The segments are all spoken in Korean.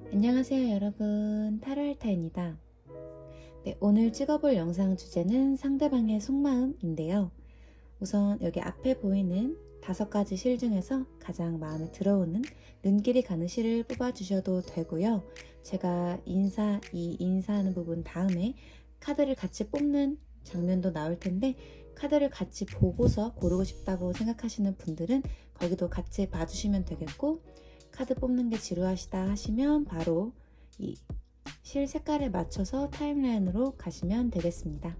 안녕하세요 여러분, 타로알타입니다. 네, 오늘 찍어볼 영상 주제는 상대방의 속마음인데요. 우선 여기 앞에 보이는 5가지 실 중에서 가장 마음에 들어오는 눈길이 가는 실을 뽑아주셔도 되고요. 제가 인사하는 부분 다음에 카드를 같이 뽑는 장면도 나올 텐데, 카드를 같이 보고서 고르고 싶다고 생각하시는 분들은 거기도 같이 봐주시면 되겠고, 카드 뽑는 게 지루하시다 하시면 바로 이 실 색깔에 맞춰서 타임라인으로 가시면 되겠습니다.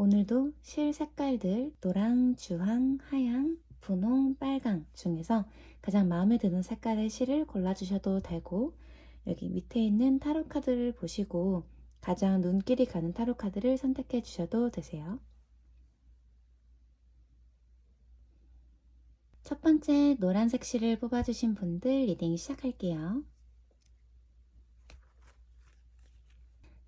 오늘도 실 색깔들 노랑, 주황, 하양, 분홍, 빨강 중에서 가장 마음에 드는 색깔의 실을 골라주셔도 되고, 여기 밑에 있는 타로 카드를 보시고 가장 눈길이 가는 타로 카드를 선택해 주셔도 되세요. 첫 번째 노란색 실을 뽑아주신 분들 리딩 시작할게요.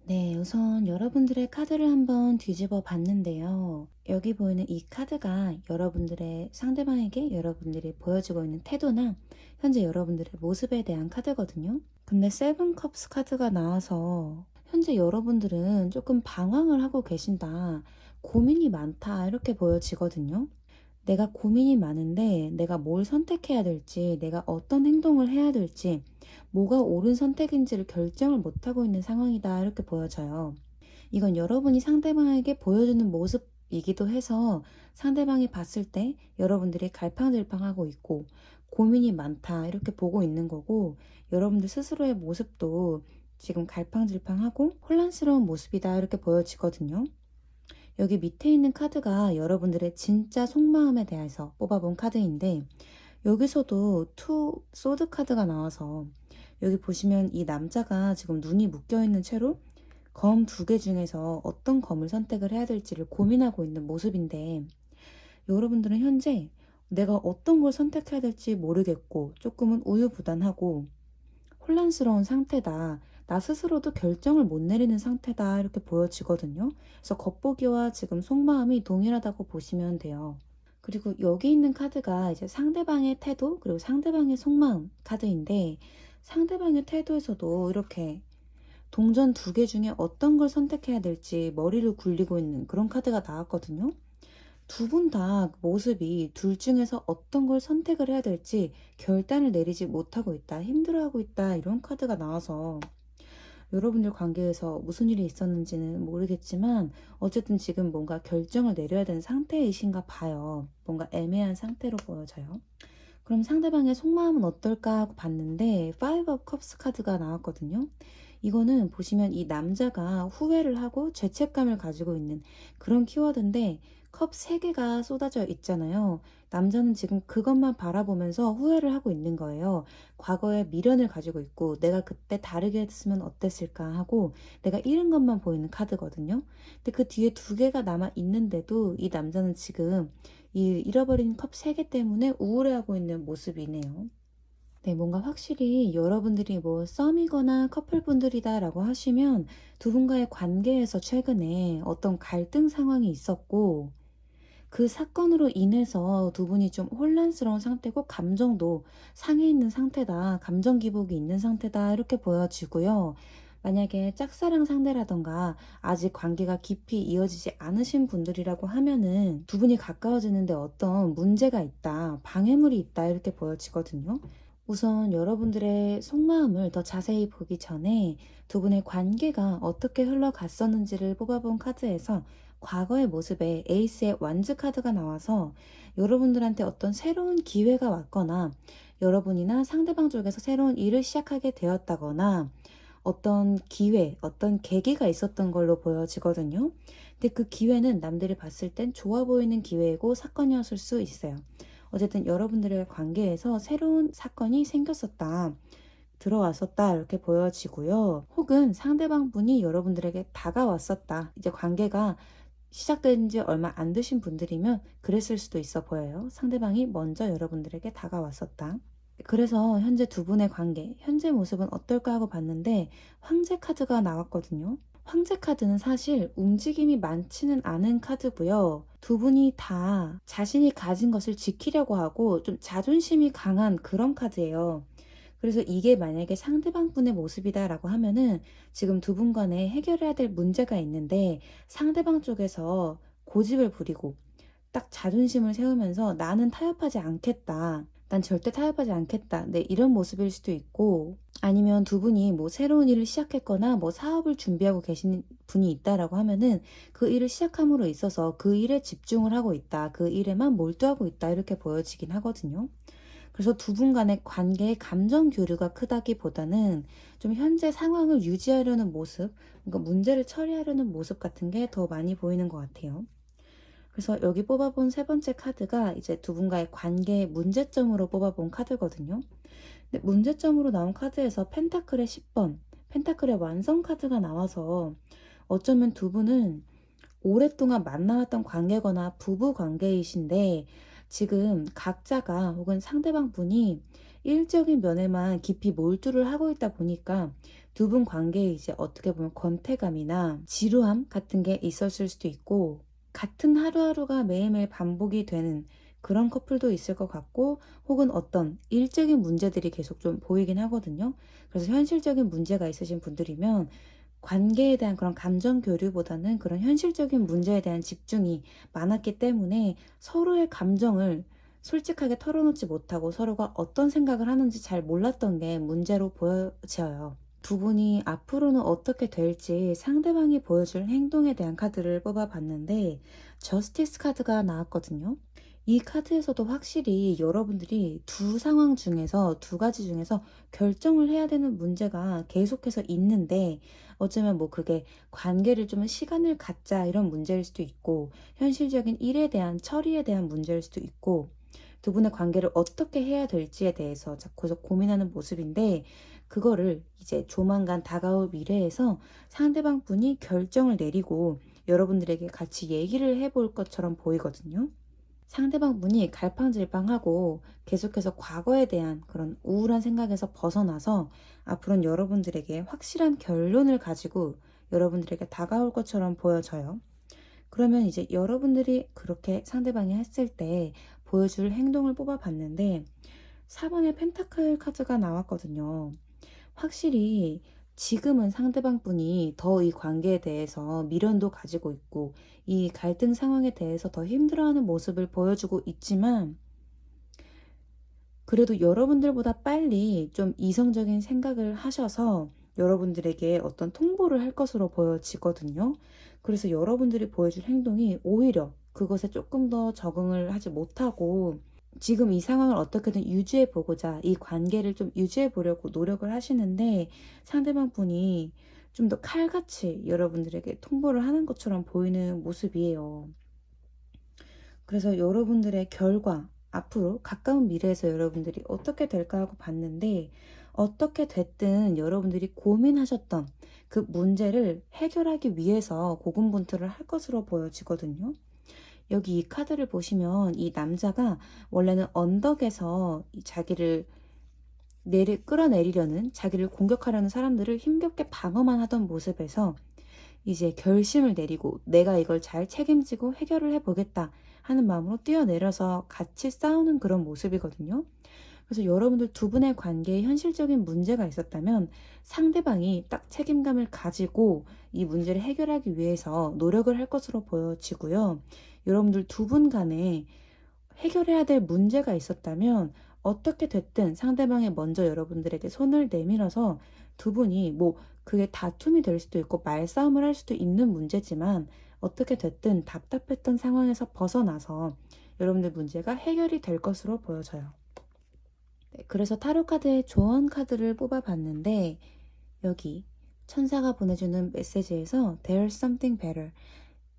네, 우선 여러분들의 카드를 한번 뒤집어 봤는데요. 여기 보이는 이 카드가 여러분들의 상대방에게 여러분들이 보여주고 있는 태도나 현재 여러분들의 모습에 대한 카드거든요. 근데 세븐 컵스 카드가 나와서 현재 여러분들은 조금 방황을 하고 계신다, 고민이 많다, 이렇게 보여지거든요. 내가 고민이 많은데 내가 뭘 선택해야 될지, 내가 어떤 행동을 해야 될지, 뭐가 옳은 선택인지를 결정을 못하고 있는 상황이다, 이렇게 보여져요. 이건 여러분이 상대방에게 보여주는 모습이기도 해서 상대방이 봤을 때 여러분들이 갈팡질팡하고 있고 고민이 많다, 이렇게 보고 있는 거고, 여러분들 스스로의 모습도 지금 갈팡질팡하고 혼란스러운 모습이다, 이렇게 보여지거든요. 여기 밑에 있는 카드가 여러분들의 진짜 속마음에 대해서 뽑아본 카드인데, 여기서도 투 소드 카드가 나와서 여기 보시면 이 남자가 지금 눈이 묶여있는 채로 검 2개 중에서 어떤 검을 선택을 해야 될지를 고민하고 있는 모습인데, 여러분들은 현재 내가 어떤 걸 선택해야 될지 모르겠고 조금은 우유부단하고 혼란스러운 상태다, 나 스스로도 결정을 못 내리는 상태다, 이렇게 보여지거든요. 그래서 겉보기와 지금 속마음이 동일하다고 보시면 돼요. 그리고 여기 있는 카드가 이제 상대방의 태도 그리고 상대방의 속마음 카드인데, 상대방의 태도에서도 이렇게 동전 두 개 중에 어떤 걸 선택해야 될지 머리를 굴리고 있는 그런 카드가 나왔거든요. 두 분 다 모습이 둘 중에서 어떤 걸 선택을 해야 될지 결단을 내리지 못하고 있다, 힘들어하고 있다, 이런 카드가 나와서 여러분들 관계에서 무슨 일이 있었는지는 모르겠지만 어쨌든 지금 뭔가 결정을 내려야 되는 상태이신가 봐요. 뭔가 애매한 상태로 보여져요. 그럼 상대방의 속마음은 어떨까 하고 봤는데 Five of Cups 카드가 나왔거든요. 이거는 보시면 이 남자가 후회를 하고 죄책감을 가지고 있는 그런 키워드인데 컵 3개가 쏟아져 있잖아요. 남자는 지금 그것만 바라보면서 후회를 하고 있는 거예요. 과거에 미련을 가지고 있고 내가 그때 다르게 했으면 어땠을까 하고 내가 잃은 것만 보이는 카드거든요. 근데 그 뒤에 2개가 남아 있는데도 이 남자는 지금 이 잃어버린 컵 3개 때문에 우울해하고 있는 모습이네요. 네, 뭔가 확실히 여러분들이 뭐 썸이거나 커플분들이다라고 하시면 두 분과의 관계에서 최근에 어떤 갈등 상황이 있었고 그 사건으로 인해서 두 분이 좀 혼란스러운 상태고 감정도 상해 있는 상태다, 감정 기복이 있는 상태다 이렇게 보여지고요. 만약에 짝사랑 상대라던가 아직 관계가 깊이 이어지지 않으신 분들이라고 하면은 두 분이 가까워지는데 어떤 문제가 있다, 방해물이 있다 이렇게 보여지거든요. 우선 여러분들의 속마음을 더 자세히 보기 전에 두 분의 관계가 어떻게 흘러갔었는지를 뽑아본 카드에서 과거의 모습에 에이스의 완즈 카드가 나와서 여러분들한테 어떤 새로운 기회가 왔거나 여러분이나 상대방 쪽에서 새로운 일을 시작하게 되었다거나 어떤 기회, 어떤 계기가 있었던 걸로 보여지거든요. 근데 그 기회는 남들이 봤을 땐 좋아 보이는 기회이고 사건이었을 수 있어요. 어쨌든 여러분들의 관계에서 새로운 사건이 생겼었다, 들어왔었다 이렇게 보여지고요. 혹은 상대방 분이 여러분들에게 다가왔었다. 이제 관계가 시작된 지 얼마 안 되신 분들이면 그랬을 수도 있어 보여요. 상대방이 먼저 여러분들에게 다가왔었다. 그래서 현재 두 분의 관계, 현재 모습은 어떨까 하고 봤는데 황제 카드가 나왔거든요. 황제 카드는 사실 움직임이 많지는 않은 카드고요. 두 분이 다 자신이 가진 것을 지키려고 하고 좀 자존심이 강한 그런 카드예요. 그래서 이게 만약에 상대방 분의 모습이다라고 하면은 지금 두 분 간에 해결해야 될 문제가 있는데 상대방 쪽에서 고집을 부리고 딱 자존심을 세우면서 나는 타협하지 않겠다, 난 절대 타협하지 않겠다, 네, 이런 모습일 수도 있고 아니면 두 분이 뭐 새로운 일을 시작했거나 뭐 사업을 준비하고 계신 분이 있다라고 하면은 그 일을 시작함으로 있어서 그 일에 집중을 하고 있다, 그 일에만 몰두하고 있다 이렇게 보여지긴 하거든요. 그래서 두 분 간의 관계의 감정 교류가 크다기보다는 좀 현재 상황을 유지하려는 모습, 그러니까 문제를 처리하려는 모습 같은 게 더 많이 보이는 것 같아요. 그래서 여기 뽑아본 세 번째 카드가 이제 두 분과의 관계의 문제점으로 뽑아본 카드거든요. 근데 문제점으로 나온 카드에서 펜타클의 10번, 펜타클의 완성 카드가 나와서 어쩌면 두 분은 오랫동안 만나왔던 관계거나 부부 관계이신데 지금 각자가 혹은 상대방 분이 일적인 면에만 깊이 몰두를 하고 있다 보니까 두 분 관계에 이제 어떻게 보면 권태감이나 지루함 같은 게 있었을 수도 있고 같은 하루하루가 매일매일 반복이 되는 그런 커플도 있을 것 같고 혹은 어떤 일적인 문제들이 계속 좀 보이긴 하거든요. 그래서 현실적인 문제가 있으신 분들이면 관계에 대한 그런 감정 교류보다는 그런 현실적인 문제에 대한 집중이 많았기 때문에 서로의 감정을 솔직하게 털어놓지 못하고 서로가 어떤 생각을 하는지 잘 몰랐던 게 문제로 보여져요. 두 분이 앞으로는 어떻게 될지 상대방이 보여줄 행동에 대한 카드를 뽑아봤는데 저스티스 카드가 나왔거든요. 이 카드에서도 확실히 여러분들이 두 상황 중에서 두 가지 중에서 결정을 해야 되는 문제가 계속해서 있는데 어쩌면 뭐 그게 관계를 좀 시간을 갖자 이런 문제일 수도 있고 현실적인 일에 대한 처리에 대한 문제일 수도 있고 두 분의 관계를 어떻게 해야 될지에 대해서 자꾸 고민하는 모습인데 그거를 이제 조만간 다가올 미래에서 상대방 분이 결정을 내리고 여러분들에게 같이 얘기를 해볼 것처럼 보이거든요. 상대방 분이 갈팡질팡하고 계속해서 과거에 대한 그런 우울한 생각에서 벗어나서 앞으로는 여러분들에게 확실한 결론을 가지고 여러분들에게 다가올 것처럼 보여져요. 그러면 이제 여러분들이 그렇게 상대방이 했을 때 보여줄 행동을 뽑아봤는데 4번의 펜타클 카드가 나왔거든요. 확실히 지금은 상대방 분이 더 이 관계에 대해서 미련도 가지고 있고 이 갈등 상황에 대해서 더 힘들어하는 모습을 보여주고 있지만 그래도 여러분들보다 빨리 좀 이성적인 생각을 하셔서 여러분들에게 어떤 통보를 할 것으로 보여지거든요. 그래서 여러분들이 보여줄 행동이 오히려 그것에 조금 더 적응을 하지 못하고 지금 이 상황을 어떻게든 유지해 보고자 이 관계를 좀 유지해 보려고 노력을 하시는데 상대방 분이 좀 더 칼같이 여러분들에게 통보를 하는 것처럼 보이는 모습이에요. 그래서 여러분들의 결과, 앞으로 가까운 미래에서 여러분들이 어떻게 될까 하고 봤는데 어떻게 됐든 여러분들이 고민하셨던 그 문제를 해결하기 위해서 고군분투를 할 것으로 보여지거든요. 여기 이 카드를 보시면 이 남자가 원래는 언덕에서 이 자기를 끌어내리려는 자기를 공격하려는 사람들을 힘겹게 방어만 하던 모습에서 이제 결심을 내리고 내가 이걸 잘 책임지고 해결을 해보겠다 하는 마음으로 뛰어내려서 같이 싸우는 그런 모습이거든요. 그래서 여러분들 두 분의 관계에 현실적인 문제가 있었다면 상대방이 딱 책임감을 가지고 이 문제를 해결하기 위해서 노력을 할 것으로 보여지고요. 여러분들 두 분 간에 해결해야 될 문제가 있었다면 어떻게 됐든 상대방이 먼저 여러분들에게 손을 내밀어서 두 분이 뭐 그게 다툼이 될 수도 있고 말싸움을 할 수도 있는 문제지만 어떻게 됐든 답답했던 상황에서 벗어나서 여러분들 문제가 해결이 될 것으로 보여져요. 네, 그래서 타로 카드의 조언 카드를 뽑아봤는데 여기 천사가 보내주는 메시지에서 There's something better.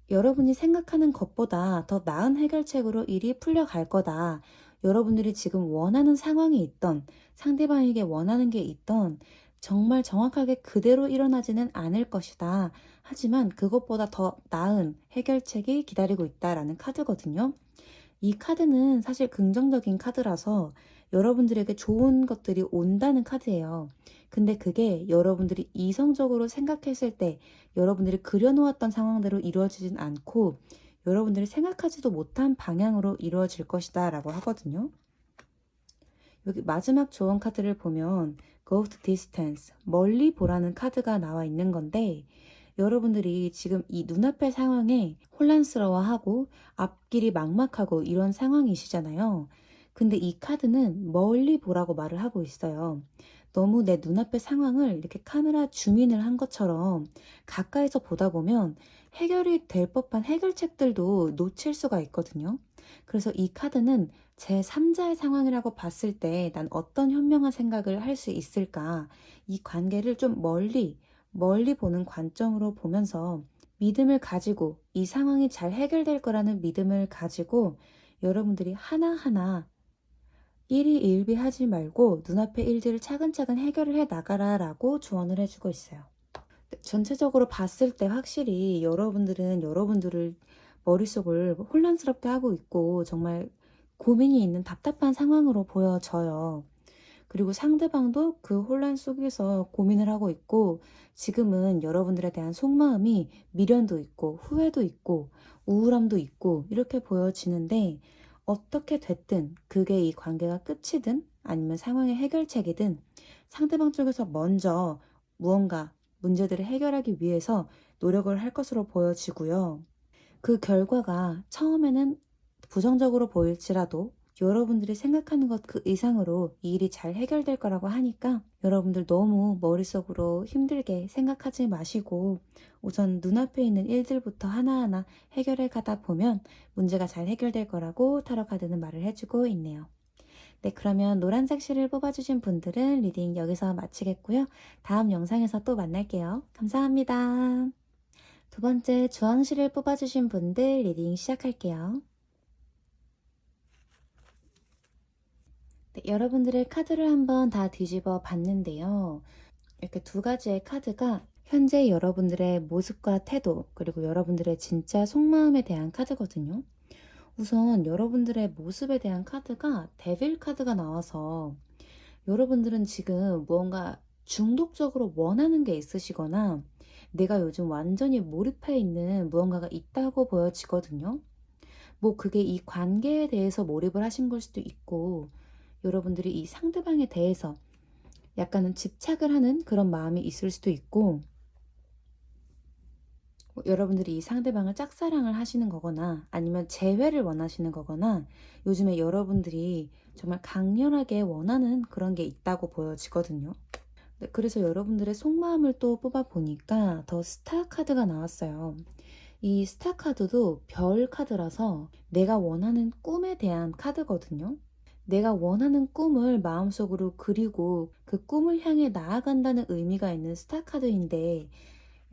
여러분이 생각하는 것보다 더 나은 해결책으로 일이 풀려갈 거다. 여러분들이 지금 원하는 상황이 있던 상대방에게 원하는 게 있던 정말 정확하게 그대로 일어나지는 않을 것이다. 하지만 그것보다 더 나은 해결책이 기다리고 있다라는 카드거든요. 이 카드는 사실 긍정적인 카드라서 여러분들에게 좋은 것들이 온다는 카드예요. 근데 그게 여러분들이 이성적으로 생각했을 때 여러분들이 그려놓았던 상황대로 이루어지진 않고 여러분들이 생각하지도 못한 방향으로 이루어질 것이다 라고 하거든요. 여기 마지막 조언 카드를 보면 Go to distance, 멀리 보라는 카드가 나와 있는 건데 여러분들이 지금 이 눈앞의 상황에 혼란스러워하고 앞길이 막막하고 이런 상황이시잖아요. 근데 이 카드는 멀리 보라고 말을 하고 있어요. 너무 내 눈앞의 상황을 이렇게 카메라 줌인을 한 것처럼 가까이서 보다 보면 해결이 될 법한 해결책들도 놓칠 수가 있거든요. 그래서 이 카드는 제3자의 상황이라고 봤을 때 난 어떤 현명한 생각을 할 수 있을까? 이 관계를 좀 멀리 보는 관점으로 보면서 믿음을 가지고 이 상황이 잘 해결될 거라는 믿음을 가지고 여러분들이 하나하나 일희일비하지 말고 눈앞의 일들을 차근차근 해결을 해 나가라 라고 조언을 해주고 있어요. 전체적으로 봤을 때 확실히 여러분들은 여러분들을 머릿속을 혼란스럽게 하고 있고 정말 고민이 있는 답답한 상황으로 보여져요. 그리고 상대방도 그 혼란 속에서 고민을 하고 있고 지금은 여러분들에 대한 속마음이 미련도 있고 후회도 있고 우울함도 있고 이렇게 보여지는데 어떻게 됐든 그게 이 관계가 끝이든 아니면 상황의 해결책이든 상대방 쪽에서 먼저 무언가 문제들을 해결하기 위해서 노력을 할 것으로 보여지고요. 그 결과가 처음에는 부정적으로 보일지라도 여러분들이 생각하는 것 그 이상으로 이 일이 잘 해결될 거라고 하니까 여러분들 너무 머릿속으로 힘들게 생각하지 마시고 우선 눈앞에 있는 일들부터 하나하나 해결해 가다 보면 문제가 잘 해결될 거라고 타로 카드는 말을 해주고 있네요. 네, 그러면 노란색 실을 뽑아주신 분들은 리딩 여기서 마치겠고요. 다음 영상에서 또 만날게요. 감사합니다. 두 번째 주황실을 뽑아주신 분들 리딩 시작할게요. 네, 여러분들의 카드를 한번 다 뒤집어 봤는데요. 이렇게 두 가지의 카드가 현재 여러분들의 모습과 태도 그리고 여러분들의 진짜 속마음에 대한 카드거든요. 우선 여러분들의 모습에 대한 카드가 데빌 카드가 나와서 여러분들은 지금 무언가 중독적으로 원하는 게 있으시거나 내가 요즘 완전히 몰입해 있는 무언가가 있다고 보여지거든요. 뭐 그게 이 관계에 대해서 몰입을 하신 걸 수도 있고 여러분들이 이 상대방에 대해서 약간은 집착을 하는 그런 마음이 있을 수도 있고, 여러분들이 이 상대방을 짝사랑을 하시는 거거나 아니면 재회를 원하시는 거거나, 요즘에 여러분들이 정말 강렬하게 원하는 그런 게 있다고 보여지거든요. 네, 그래서 여러분들의 속마음을 또 뽑아 보니까 더 스타 카드가 나왔어요. 이 스타 카드도 별 카드라서 내가 원하는 꿈에 대한 카드거든요. 내가 원하는 꿈을 마음속으로 그리고 그 꿈을 향해 나아간다는 의미가 있는 스타 카드인데,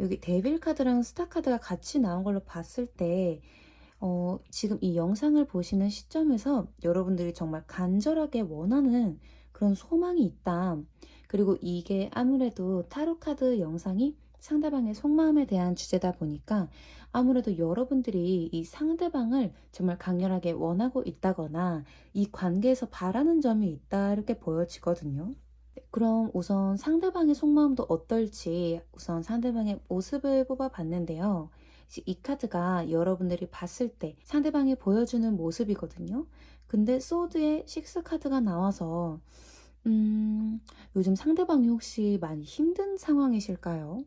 여기 데빌 카드랑 스타 카드가 같이 나온 걸로 봤을 때 지금 이 영상을 보시는 시점에서 여러분들이 정말 간절하게 원하는 그런 소망이 있다. 그리고 이게 아무래도 타로 카드 영상이 상대방의 속마음에 대한 주제다 보니까 아무래도 여러분들이 이 상대방을 정말 강렬하게 원하고 있다거나 이 관계에서 바라는 점이 있다, 이렇게 보여지거든요. 네, 그럼 우선 상대방의 속마음도 어떨지 우선 상대방의 모습을 뽑아 봤는데요. 이 카드가 여러분들이 봤을 때 상대방이 보여주는 모습이거든요. 근데 소드의 식스 카드가 나와서 요즘 상대방이 혹시 많이 힘든 상황이실까요?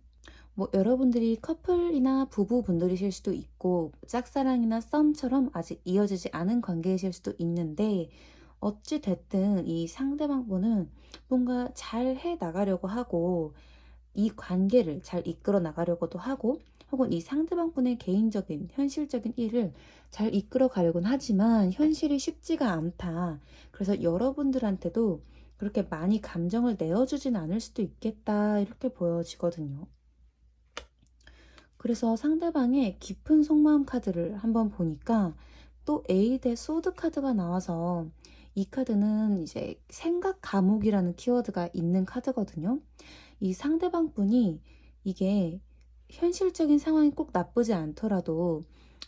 뭐 여러분들이 커플이나 부부분들이실 수도 있고 짝사랑이나 썸처럼 아직 이어지지 않은 관계이실 수도 있는데, 어찌 됐든 이 상대방분은 뭔가 잘 해 나가려고 하고 이 관계를 잘 이끌어 나가려고도 하고, 혹은 이 상대방분의 개인적인 현실적인 일을 잘 이끌어 가려고는 하지만 현실이 쉽지가 않다. 그래서 여러분들한테도 그렇게 많이 감정을 내어주진 않을 수도 있겠다, 이렇게 보여지거든요. 그래서 상대방의 깊은 속마음 카드를 한번 보니까 또 A 대 소드 카드가 나와서, 이 카드는 이제 생각 감옥이라는 키워드가 있는 카드거든요. 이 상대방 분이 이게 현실적인 상황이 꼭 나쁘지 않더라도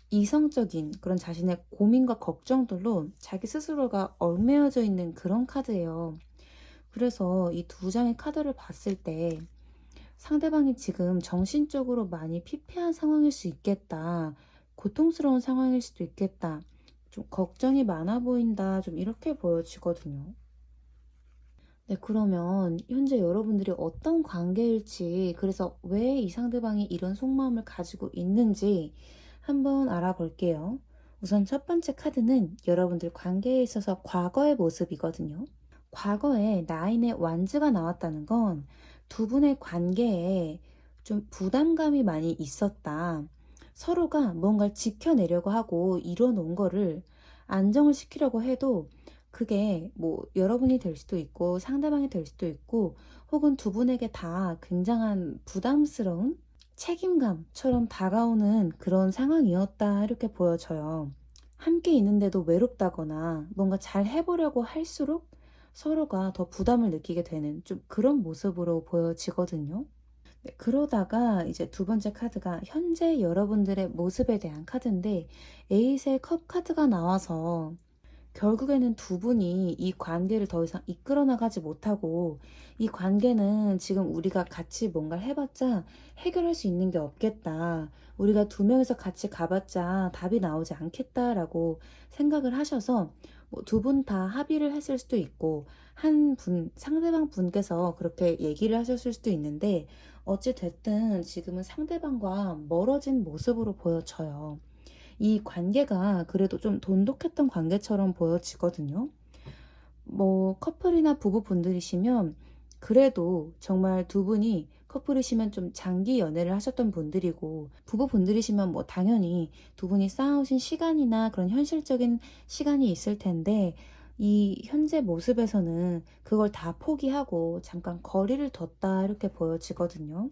이성적인 그런 자신의 고민과 걱정들로 자기 스스로가 얽매여져 있는 그런 카드예요. 그래서 이 두 장의 카드를 봤을 때 상대방이 지금 정신적으로 많이 피폐한 상황일 수 있겠다. 고통스러운 상황일 수도 있겠다. 좀 걱정이 많아 보인다. 좀 이렇게 보여지거든요. 네, 그러면 현재 여러분들이 어떤 관계일지, 그래서 왜 이 상대방이 이런 속마음을 가지고 있는지 한번 알아볼게요. 우선 첫 번째 카드는 여러분들 관계에 있어서 과거의 모습이거든요. 과거에 나인의 완즈가 나왔다는 건 두 분의 관계에 좀 부담감이 많이 있었다. 서로가 뭔가를 지켜내려고 하고 이뤄놓은 거를 안정을 시키려고 해도 그게 뭐 여러분이 될 수도 있고 상대방이 될 수도 있고, 혹은 두 분에게 다 굉장한 부담스러운 책임감처럼 다가오는 그런 상황이었다, 이렇게 보여져요. 함께 있는데도 외롭다거나 뭔가 잘 해보려고 할수록 서로가 더 부담을 느끼게 되는 좀 그런 모습으로 보여지거든요. 네, 그러다가 이제 두 번째 카드가 현재 여러분들의 모습에 대한 카드인데, 에이스의 컵 카드가 나와서 결국에는 두 분이 이 관계를 더 이상 이끌어 나가지 못하고, 이 관계는 지금 우리가 같이 뭔가 해봤자 해결할 수 있는 게 없겠다. 우리가 두 명이서 같이 가봤자 답이 나오지 않겠다라고 생각을 하셔서 뭐 두 분 다 합의를 했을 수도 있고, 한 분, 상대방 분께서 그렇게 얘기를 하셨을 수도 있는데, 어찌 됐든 지금은 상대방과 멀어진 모습으로 보여져요. 이 관계가 그래도 좀 돈독했던 관계처럼 보여지거든요. 뭐 커플이나 부부분들이시면 그래도 정말 두 분이 커플이시면 좀 장기 연애를 하셨던 분들이고, 부부분들이시면 뭐 당연히 두 분이 쌓아오신 시간이나 그런 현실적인 시간이 있을 텐데, 이 현재 모습에서는 그걸 다 포기하고 잠깐 거리를 뒀다, 이렇게 보여지거든요.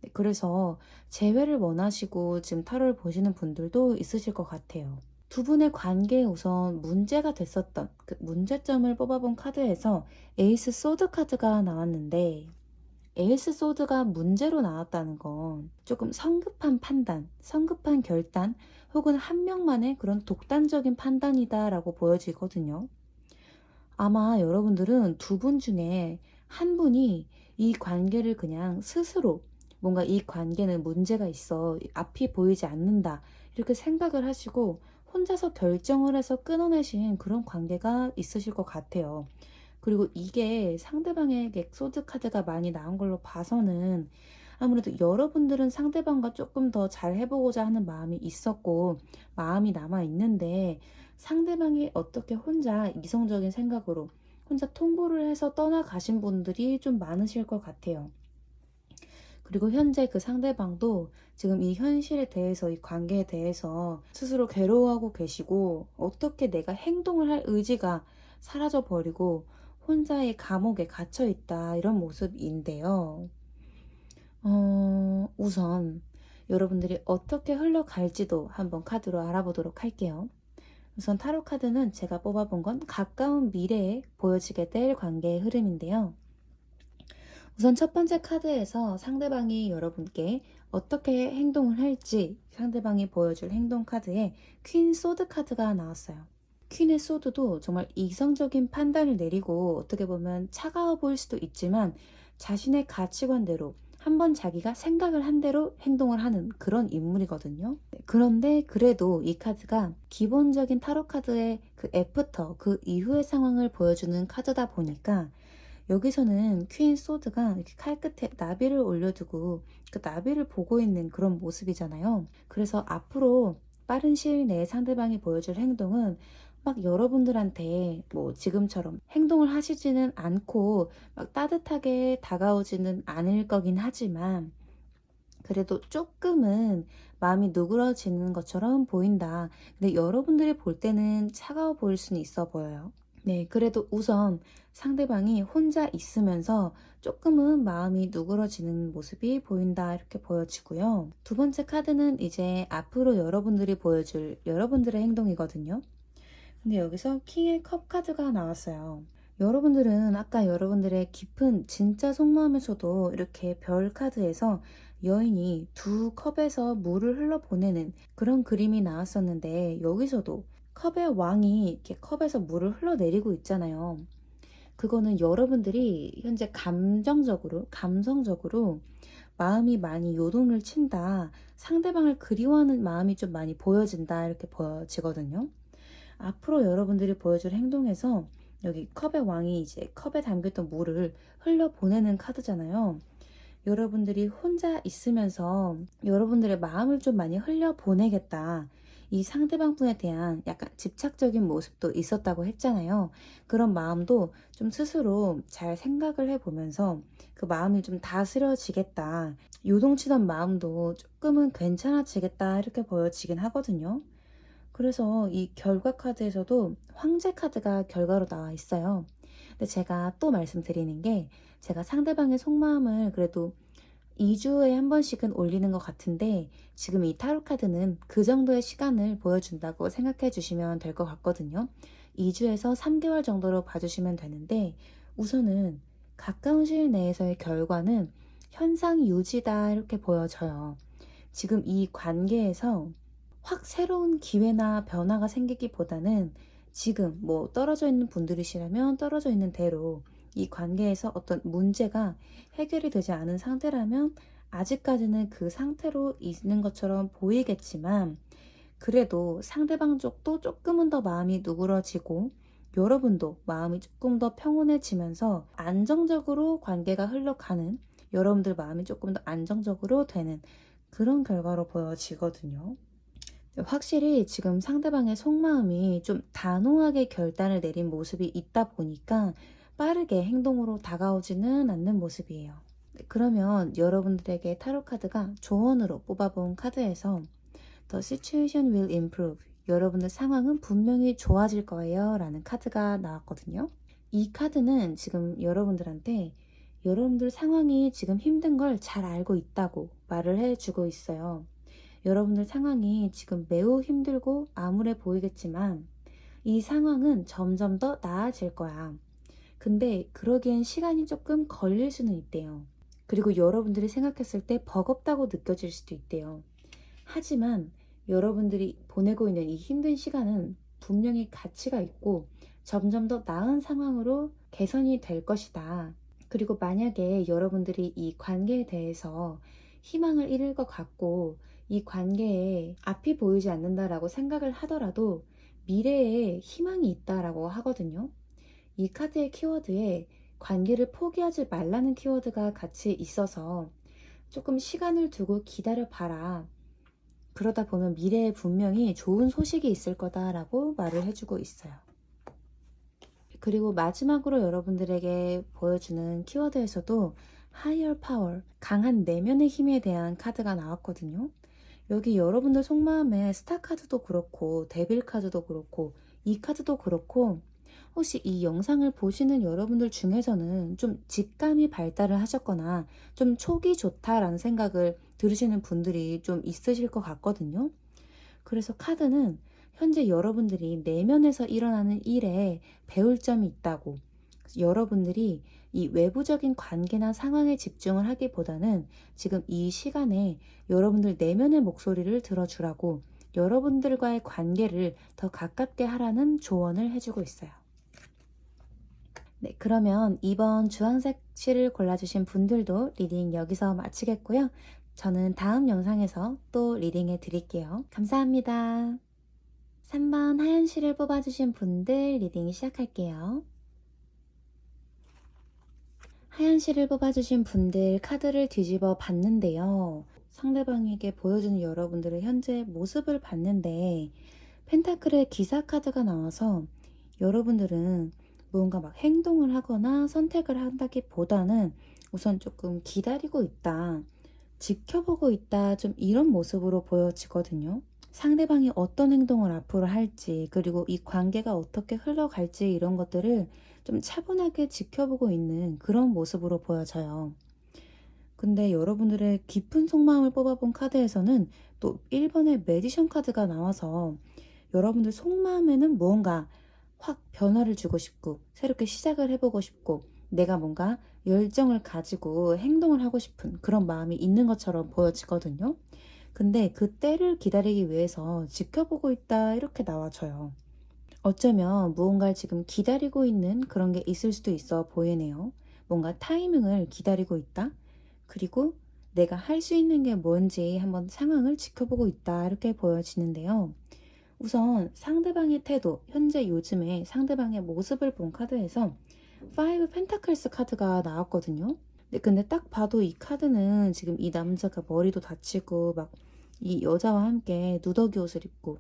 네, 그래서 재회를 원하시고 지금 타로를 보시는 분들도 있으실 것 같아요. 두 분의 관계에 우선 문제가 됐었던 그 문제점을 뽑아본 카드에서 에이스 소드 카드가 나왔는데, 에이스 소드가 문제로 나왔다는 건 조금 성급한 판단, 성급한 결단, 혹은 한 명만의 그런 독단적인 판단이다라고 보여지거든요. 아마 여러분들은 두 분 중에 한 분이 이 관계를 그냥 스스로 뭔가 이 관계는 문제가 있어, 앞이 보이지 않는다, 이렇게 생각을 하시고 혼자서 결정을 해서 끊어내신 그런 관계가 있으실 것 같아요. 그리고 이게 상대방에게 소드 카드가 많이 나온 걸로 봐서는 아무래도 여러분들은 상대방과 조금 더 잘 해보고자 하는 마음이 있었고 마음이 남아 있는데 상대방이 어떻게 혼자 이성적인 생각으로 혼자 통보를 해서 떠나가신 분들이 좀 많으실 것 같아요. 그리고 현재 그 상대방도 지금 이 현실에 대해서, 이 관계에 대해서 스스로 괴로워하고 계시고 어떻게 내가 행동을 할 의지가 사라져 버리고 혼자의 감옥에 갇혀 있다, 이런 모습인데요. 우선 여러분들이 어떻게 흘러갈지도 한번 카드로 알아보도록 할게요. 우선 타로 카드는 제가 뽑아본 건 가까운 미래에 보여지게 될 관계의 흐름인데요. 우선 첫 번째 카드에서 상대방이 여러분께 어떻게 행동을 할지 상대방이 보여줄 행동 카드에 퀸 소드 카드가 나왔어요. 퀸의 소드도 정말 이성적인 판단을 내리고 어떻게 보면 차가워 보일 수도 있지만 자신의 가치관대로 한번 자기가 생각을 한 대로 행동을 하는 그런 인물이거든요. 그런데 그래도 이 카드가 기본적인 타로 카드의 그 애프터, 그 이후의 상황을 보여주는 카드다 보니까 여기서는 퀸 소드가 이렇게 칼 끝에 나비를 올려두고 그 나비를 보고 있는 그런 모습이잖아요. 그래서 앞으로 빠른 시일 내에 상대방이 보여줄 행동은 막 여러분들한테 뭐 지금처럼 행동을 하시지는 않고 막 따뜻하게 다가오지는 않을 거긴 하지만 그래도 조금은 마음이 누그러지는 것처럼 보인다. 근데 여러분들이 볼 때는 차가워 보일 수는 있어 보여요. 네, 그래도 우선 상대방이 혼자 있으면서 조금은 마음이 누그러지는 모습이 보인다, 이렇게 보여지고요. 두 번째 카드는 이제 앞으로 여러분들이 보여줄 여러분들의 행동이거든요. 근데 여기서 킹의 컵 카드가 나왔어요. 여러분들은 아까 여러분들의 깊은 진짜 속마음에서도 이렇게 별 카드에서 여인이 두 컵에서 물을 흘러보내는 그런 그림이 나왔었는데 여기서도 컵의 왕이 이렇게 컵에서 물을 흘러내리고 있잖아요. 그거는 여러분들이 현재 감정적으로, 감성적으로 마음이 많이 요동을 친다, 상대방을 그리워하는 마음이 좀 많이 보여진다, 이렇게 보여지거든요. 앞으로 여러분들이 보여줄 행동에서 여기 컵의 왕이 이제 컵에 담겼던 물을 흘려보내는 카드잖아요. 여러분들이 혼자 있으면서 여러분들의 마음을 좀 많이 흘려보내겠다. 이 상대방 분에 대한 약간 집착적인 모습도 있었다고 했잖아요. 그런 마음도 좀 스스로 잘 생각을 해보면서 그 마음이 좀 다스려지겠다. 요동치던 마음도 조금은 괜찮아지겠다, 이렇게 보여지긴 하거든요. 그래서 이 결과 카드에서도 황제 카드가 결과로 나와 있어요. 근데 제가 또 말씀드리는 게 제가 상대방의 속마음을 그래도 2주에 한 번씩은 올리는 것 같은데 지금 이 타로 카드는 그 정도의 시간을 보여준다고 생각해 주시면 될 것 같거든요. 2주에서 3개월 정도로 봐주시면 되는데 우선은 가까운 시일 내에서의 결과는 현상 유지다, 이렇게 보여져요. 지금 이 관계에서 확 새로운 기회나 변화가 생기기보다는 지금 뭐 떨어져 있는 분들이시라면 떨어져 있는 대로 이 관계에서 어떤 문제가 해결이 되지 않은 상태라면 아직까지는 그 상태로 있는 것처럼 보이겠지만 그래도 상대방 쪽도 조금은 더 마음이 누그러지고 여러분도 마음이 조금 더 평온해지면서 안정적으로 관계가 흘러가는, 여러분들 마음이 조금 더 안정적으로 되는 그런 결과로 보여지거든요. 확실히 지금 상대방의 속마음이 좀 단호하게 결단을 내린 모습이 있다 보니까 빠르게 행동으로 다가오지는 않는 모습이에요. 네, 그러면 여러분들에게 타로 카드가 조언으로 뽑아본 카드에서 The situation will improve. 여러분들 상황은 분명히 좋아질 거예요, 라는 카드가 나왔거든요. 이 카드는 지금 여러분들한테 여러분들 상황이 지금 힘든 걸 잘 알고 있다고 말을 해주고 있어요. 여러분들 상황이 지금 매우 힘들고 암울해 보이겠지만 이 상황은 점점 더 나아질 거야. 근데 그러기엔 시간이 조금 걸릴 수는 있대요. 그리고 여러분들이 생각했을 때 버겁다고 느껴질 수도 있대요. 하지만 여러분들이 보내고 있는 이 힘든 시간은 분명히 가치가 있고 점점 더 나은 상황으로 개선이 될 것이다. 그리고 만약에 여러분들이 이 관계에 대해서 희망을 잃을 것 같고 이 관계에 앞이 보이지 않는다라고 생각을 하더라도 미래에 희망이 있다라고 하거든요. 이 카드의 키워드에 관계를 포기하지 말라는 키워드가 같이 있어서 조금 시간을 두고 기다려 봐라. 그러다 보면 미래에 분명히 좋은 소식이 있을 거다라고 말을 해주고 있어요. 그리고 마지막으로 여러분들에게 보여주는 키워드에서도 Higher Power, 강한 내면의 힘에 대한 카드가 나왔거든요. 여기 여러분들 속마음에 스타 카드도 그렇고 데빌 카드도 그렇고 이 카드도 그렇고 혹시 이 영상을 보시는 여러분들 중에서는 좀 직감이 발달을 하셨거나 좀 촉이 좋다라는 생각을 들으시는 분들이 좀 있으실 것 같거든요. 그래서 카드는 현재 여러분들이 내면에서 일어나는 일에 배울 점이 있다고, 여러분들이 이 외부적인 관계나 상황에 집중을 하기보다는 지금 이 시간에 여러분들 내면의 목소리를 들어주라고, 여러분들과의 관계를 더 가깝게 하라는 조언을 해주고 있어요. 네, 그러면 이번 주황색 실을 골라주신 분들도 리딩 여기서 마치겠고요. 저는 다음 영상에서 또 리딩해 드릴게요. 감사합니다. 3번 하얀 실을 뽑아주신 분들 리딩 시작할게요. 하얀 실을 뽑아주신 분들 카드를 뒤집어 봤는데요. 상대방에게 보여주는 여러분들의 현재 모습을 봤는데 펜타클의 기사 카드가 나와서 여러분들은 뭔가 막 행동을 하거나 선택을 한다기보다는 우선 조금 기다리고 있다, 지켜보고 있다, 좀 이런 모습으로 보여지거든요. 상대방이 어떤 행동을 앞으로 할지, 그리고 이 관계가 어떻게 흘러갈지 이런 것들을 좀 차분하게 지켜보고 있는 그런 모습으로 보여져요. 근데 여러분들의 깊은 속마음을 뽑아본 카드에서는 또 1번의 매지션 카드가 나와서 여러분들 속마음에는 무언가 확 변화를 주고 싶고 새롭게 시작을 해보고 싶고 내가 뭔가 열정을 가지고 행동을 하고 싶은 그런 마음이 있는 것처럼 보여지거든요. 근데 그 때를 기다리기 위해서 지켜보고 있다 이렇게 나와져요. 어쩌면 무언가를 지금 기다리고 있는 그런 게 있을 수도 있어 보이네요. 뭔가 타이밍을 기다리고 있다. 그리고 내가 할 수 있는 게 뭔지 한번 상황을 지켜보고 있다 이렇게 보여지는데요. 우선 상대방의 태도, 현재 요즘에 상대방의 모습을 본 카드에서 5 펜타클스 카드가 나왔거든요. 근데 딱 봐도 이 카드는 지금 이 남자가 머리도 다치고 막 이 여자와 함께 누더기 옷을 입고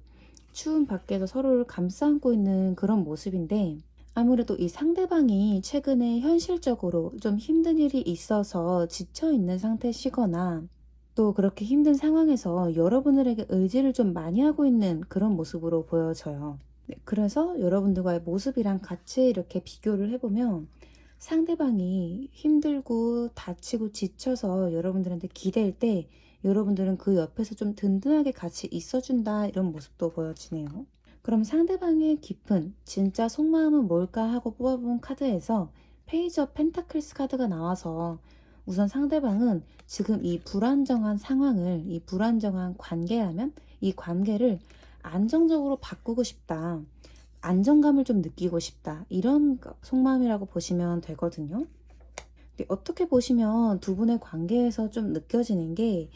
추운 밖에서 서로를 감싸 안고 있는 그런 모습인데 아무래도 이 상대방이 최근에 현실적으로 좀 힘든 일이 있어서 지쳐 있는 상태시거나 또 그렇게 힘든 상황에서 여러분들에게 의지를 좀 많이 하고 있는 그런 모습으로 보여져요. 네, 그래서 여러분들과의 모습이랑 같이 이렇게 비교를 해보면 상대방이 힘들고 다치고 지쳐서 여러분들한테 기댈 때 여러분들은 그 옆에서 좀 든든하게 같이 있어준다 이런 모습도 보여지네요. 그럼 상대방의 깊은 진짜 속마음은 뭘까 하고 뽑아본 카드에서 페이지 업 펜타클스 카드가 나와서 우선 상대방은 지금 이 불안정한 상황을, 이 불안정한 관계라면 이 관계를 안정적으로 바꾸고 싶다, 안정감을 좀 느끼고 싶다, 이런 속마음이라고 보시면 되거든요. 근데 어떻게 보시면 두 분의 관계에서 좀 느껴지는 게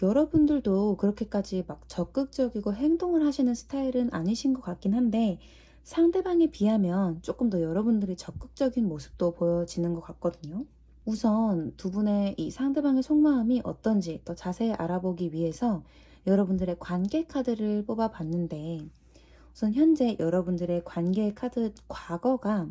여러분들도 그렇게까지 막 적극적이고 행동을 하시는 스타일은 아니신 것 같긴 한데 상대방에 비하면 조금 더 여러분들이 적극적인 모습도 보여지는 것 같거든요. 우선 두 분의 이 상대방의 속마음이 어떤지 더 자세히 알아보기 위해서 여러분들의 관계 카드를 뽑아 봤는데 우선 현재 여러분들의 관계의 카드 과거가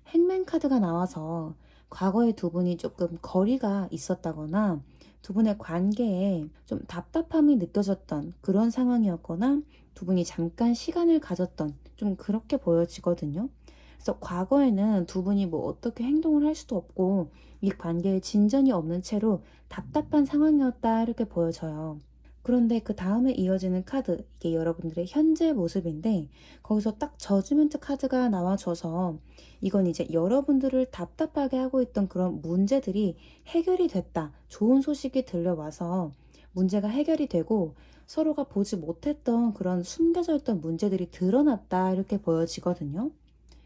행맨 카드가 나와서 과거에 두 분이 조금 거리가 있었다거나 두 분의 관계에 좀 답답함이 느껴졌던 그런 상황이었거나 두 분이 잠깐 시간을 가졌던 좀 그렇게 보여지거든요. 그래서 과거에는 두 분이 뭐 어떻게 행동을 할 수도 없고 이 관계에 진전이 없는 채로 답답한 상황이었다 이렇게 보여져요. 그런데 그 다음에 이어지는 카드, 이게 여러분들의 현재 모습인데 거기서 딱 저지먼트 카드가 나와줘서 이건 이제 여러분들을 답답하게 하고 있던 그런 문제들이 해결이 됐다, 좋은 소식이 들려와서 문제가 해결이 되고 서로가 보지 못했던 그런 숨겨져 있던 문제들이 드러났다 이렇게 보여지거든요.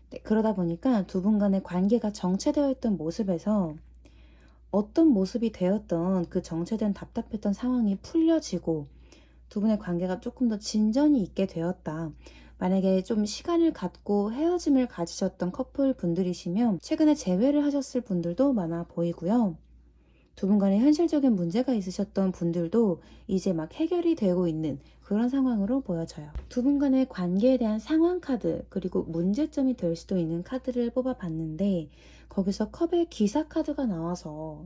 네, 그러다 보니까 두 분 간의 관계가 정체되어 있던 모습에서 어떤 모습이 되었던 그 정체된 답답했던 상황이 풀려지고 두 분의 관계가 조금 더 진전이 있게 되었다. 만약에 좀 시간을 갖고 헤어짐을 가지셨던 커플 분들이시면 최근에 재회를 하셨을 분들도 많아 보이고요. 두 분 간에 현실적인 문제가 있으셨던 분들도 이제 막 해결이 되고 있는 그런 상황으로 보여져요. 두 분 간의 관계에 대한 상황 카드, 그리고 문제점이 될 수도 있는 카드를 뽑아봤는데 거기서 컵의 기사 카드가 나와서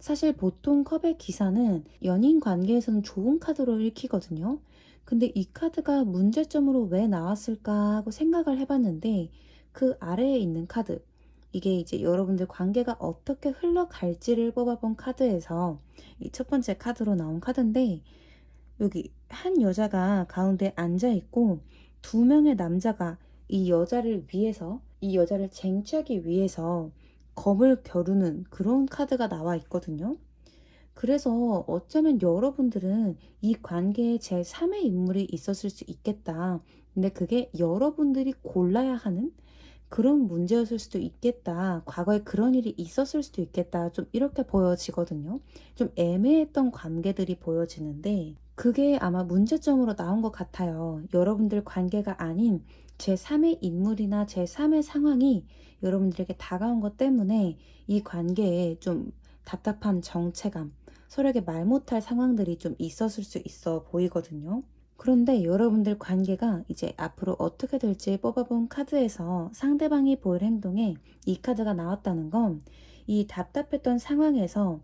사실 보통 컵의 기사는 연인 관계에서는 좋은 카드로 읽히거든요. 근데 이 카드가 문제점으로 왜 나왔을까 하고 생각을 해봤는데 그 아래에 있는 카드, 이게 이제 여러분들 관계가 어떻게 흘러갈지를 뽑아본 카드에서 이 첫 번째 카드로 나온 카드인데, 여기 한 여자가 가운데 앉아 있고 두 명의 남자가 이 여자를 위해서, 이 여자를 쟁취하기 위해서 검을 겨루는 그런 카드가 나와 있거든요. 그래서 어쩌면 여러분들은 이 관계에 제3의 인물이 있었을 수 있겠다. 근데 그게 여러분들이 골라야 하는 그런 문제였을 수도 있겠다. 과거에 그런 일이 있었을 수도 있겠다. 좀 이렇게 보여지거든요. 좀 애매했던 관계들이 보여지는데 그게 아마 문제점으로 나온 것 같아요. 여러분들 관계가 아닌 제3의 인물이나 제3의 상황이 여러분들에게 다가온 것 때문에 이 관계에 좀 답답한 정체감, 서로에게 말 못할 상황들이 좀 있었을 수 있어 보이거든요. 그런데 여러분들 관계가 이제 앞으로 어떻게 될지 뽑아본 카드에서 상대방이 보일 행동에 이 카드가 나왔다는 건 이 답답했던 상황에서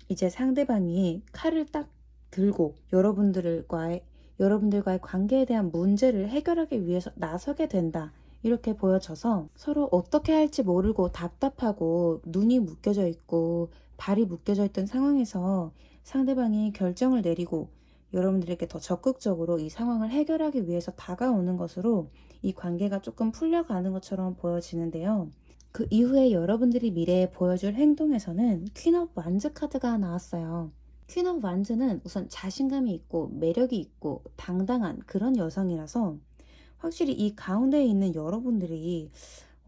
이제 상대방이 칼을 딱 들고 여러분들과의 관계에 대한 문제를 해결하기 위해서 나서게 된다. 이렇게 보여져서 서로 어떻게 할지 모르고 답답하고 눈이 묶여져 있고 발이 묶여져 있던 상황에서 상대방이 결정을 내리고 여러분들에게 더 적극적으로 이 상황을 해결하기 위해서 다가오는 것으로 이 관계가 조금 풀려가는 것처럼 보여지는데요. 그 이후에 여러분들이 미래에 보여줄 행동에서는 퀸 오브 완즈 카드가 나왔어요. 퀸 오브 완즈는 우선 자신감이 있고 매력이 있고 당당한 그런 여성이라서 확실히 이 가운데에 있는 여러분들이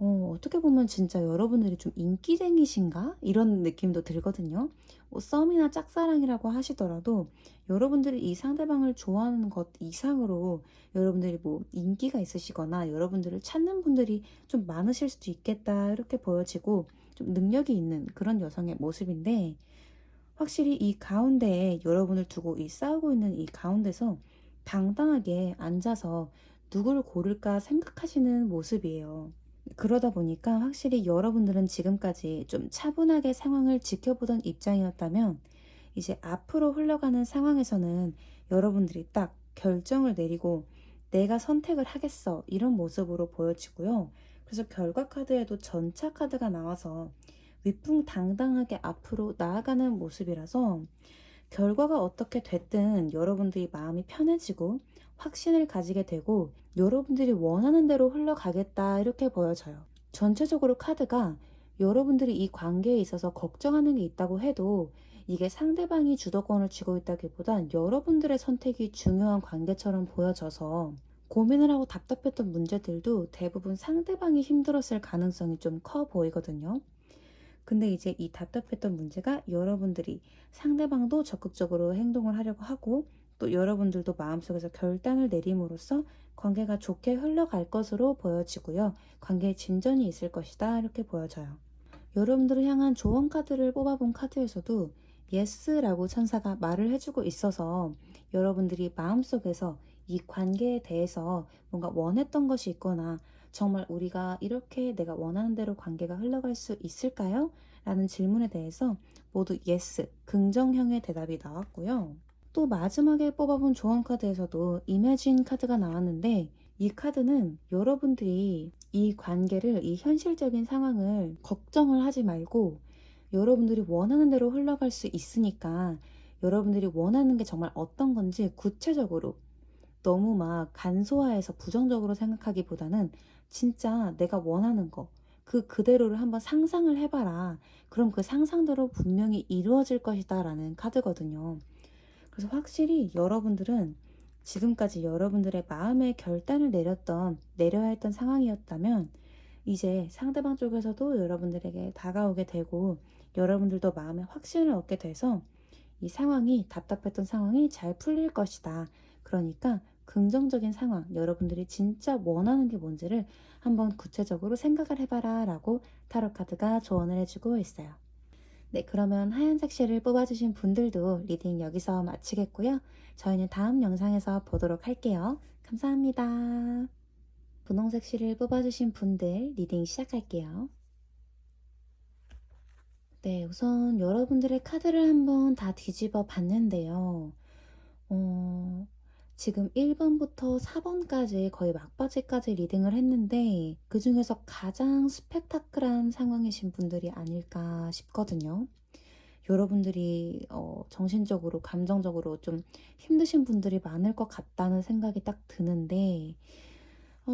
어떻게 보면 진짜 여러분들이 좀 인기쟁이신가? 이런 느낌도 들거든요. 뭐 썸이나 짝사랑이라고 하시더라도 여러분들이 이 상대방을 좋아하는 것 이상으로 여러분들이 뭐 인기가 있으시거나 여러분들을 찾는 분들이 좀 많으실 수도 있겠다 이렇게 보여지고 좀 능력이 있는 그런 여성의 모습인데, 확실히 이 가운데에 여러분을 두고 이 싸우고 있는 이 가운데서 당당하게 앉아서 누굴 고를까 생각하시는 모습이에요. 그러다 보니까 확실히 여러분들은 지금까지 좀 차분하게 상황을 지켜보던 입장이었다면 이제 앞으로 흘러가는 상황에서는 여러분들이 딱 결정을 내리고 내가 선택을 하겠어 이런 모습으로 보여지고요. 그래서 결과 카드에도 전차 카드가 나와서 위풍당당하게 앞으로 나아가는 모습이라서 결과가 어떻게 됐든 여러분들이 마음이 편해지고 확신을 가지게 되고 여러분들이 원하는 대로 흘러가겠다 이렇게 보여져요. 전체적으로 카드가 여러분들이 이 관계에 있어서 걱정하는 게 있다고 해도 이게 상대방이 주도권을 쥐고 있다기보단 여러분들의 선택이 중요한 관계처럼 보여져서 고민을 하고 답답했던 문제들도 대부분 상대방이 힘들었을 가능성이 좀 커 보이거든요. 근데 이제 이 답답했던 문제가 여러분들이 상대방도 적극적으로 행동을 하려고 하고 또 여러분들도 마음속에서 결단을 내림으로써 관계가 좋게 흘러갈 것으로 보여지고요. 관계에 진전이 있을 것이다 이렇게 보여져요. 여러분들을 향한 조언 카드를 뽑아본 카드에서도 예스라고 천사가 말을 해주고 있어서 여러분들이 마음속에서 이 관계에 대해서 뭔가 원했던 것이 있거나 정말 우리가 이렇게 내가 원하는 대로 관계가 흘러갈 수 있을까요? 라는 질문에 대해서 모두 예스, 긍정형의 대답이 나왔고요. 또 마지막에 뽑아본 조언 카드에서도 이매진 카드가 나왔는데 이 카드는 여러분들이 이 관계를, 이 현실적인 상황을 걱정을 하지 말고 여러분들이 원하는 대로 흘러갈 수 있으니까 여러분들이 원하는 게 정말 어떤 건지 구체적으로 너무 막 간소화해서 부정적으로 생각하기보다는 진짜 내가 원하는 거, 그대로를 한번 상상을 해봐라. 그럼 그 상상대로 분명히 이루어질 것이다 라는 카드거든요. 그래서 확실히 여러분들은 지금까지 여러분들의 마음의 결단을 내려야 했던 상황이었다면 이제 상대방 쪽에서도 여러분들에게 다가오게 되고 여러분들도 마음의 확신을 얻게 돼서 이 상황이, 답답했던 상황이 잘 풀릴 것이다. 그러니까 긍정적인 상황, 여러분들이 진짜 원하는 게 뭔지를 한번 구체적으로 생각을 해봐라 라고 타로 카드가 조언을 해주고 있어요. 네, 그러면 하얀색 실을 뽑아주신 분들도 리딩 여기서 마치겠고요. 저희는 다음 영상에서 보도록 할게요. 감사합니다. 분홍색 실을 뽑아주신 분들 리딩 시작할게요. 네, 우선 여러분들의 카드를 한번 다 뒤집어 봤는데요. 지금 1번부터 4번까지 거의 막바지까지 리딩을 했는데 그 중에서 가장 스펙타클한 상황이신 분들이 아닐까 싶거든요. 여러분들이 정신적으로, 감정적으로 좀 힘드신 분들이 많을 것 같다는 생각이 딱 드는데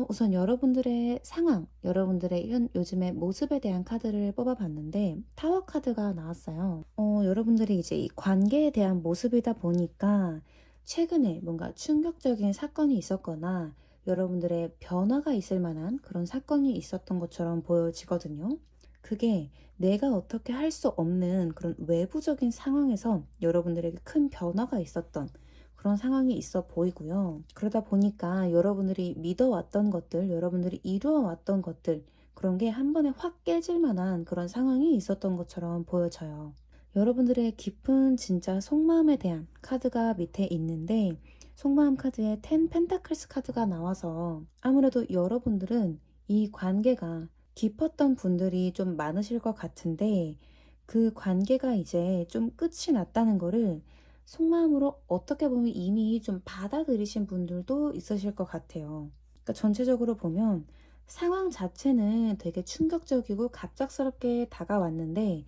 우선 여러분들의 상황, 여러분들의 요즘의 모습에 대한 카드를 뽑아봤는데 타워 카드가 나왔어요. 여러분들이 이제 이 관계에 대한 모습이다 보니까 최근에 뭔가 충격적인 사건이 있었거나 여러분들의 변화가 있을 만한 그런 사건이 있었던 것처럼 보여지거든요. 그게 내가 어떻게 할 수 없는 그런 외부적인 상황에서 여러분들에게 큰 변화가 있었던 그런 상황이 있어 보이고요. 그러다 보니까 여러분들이 믿어왔던 것들, 여러분들이 이루어왔던 것들, 그런 게 한 번에 확 깨질 만한 그런 상황이 있었던 것처럼 보여져요. 여러분들의 깊은 진짜 속마음에 대한 카드가 밑에 있는데 속마음 카드에 10 펜타클스 카드가 나와서 아무래도 여러분들은 이 관계가 깊었던 분들이 좀 많으실 것 같은데 그 관계가 이제 좀 끝이 났다는 거를 속마음으로 어떻게 보면 이미 좀 받아들이신 분들도 있으실 것 같아요. 그러니까 전체적으로 보면 상황 자체는 되게 충격적이고 갑작스럽게 다가왔는데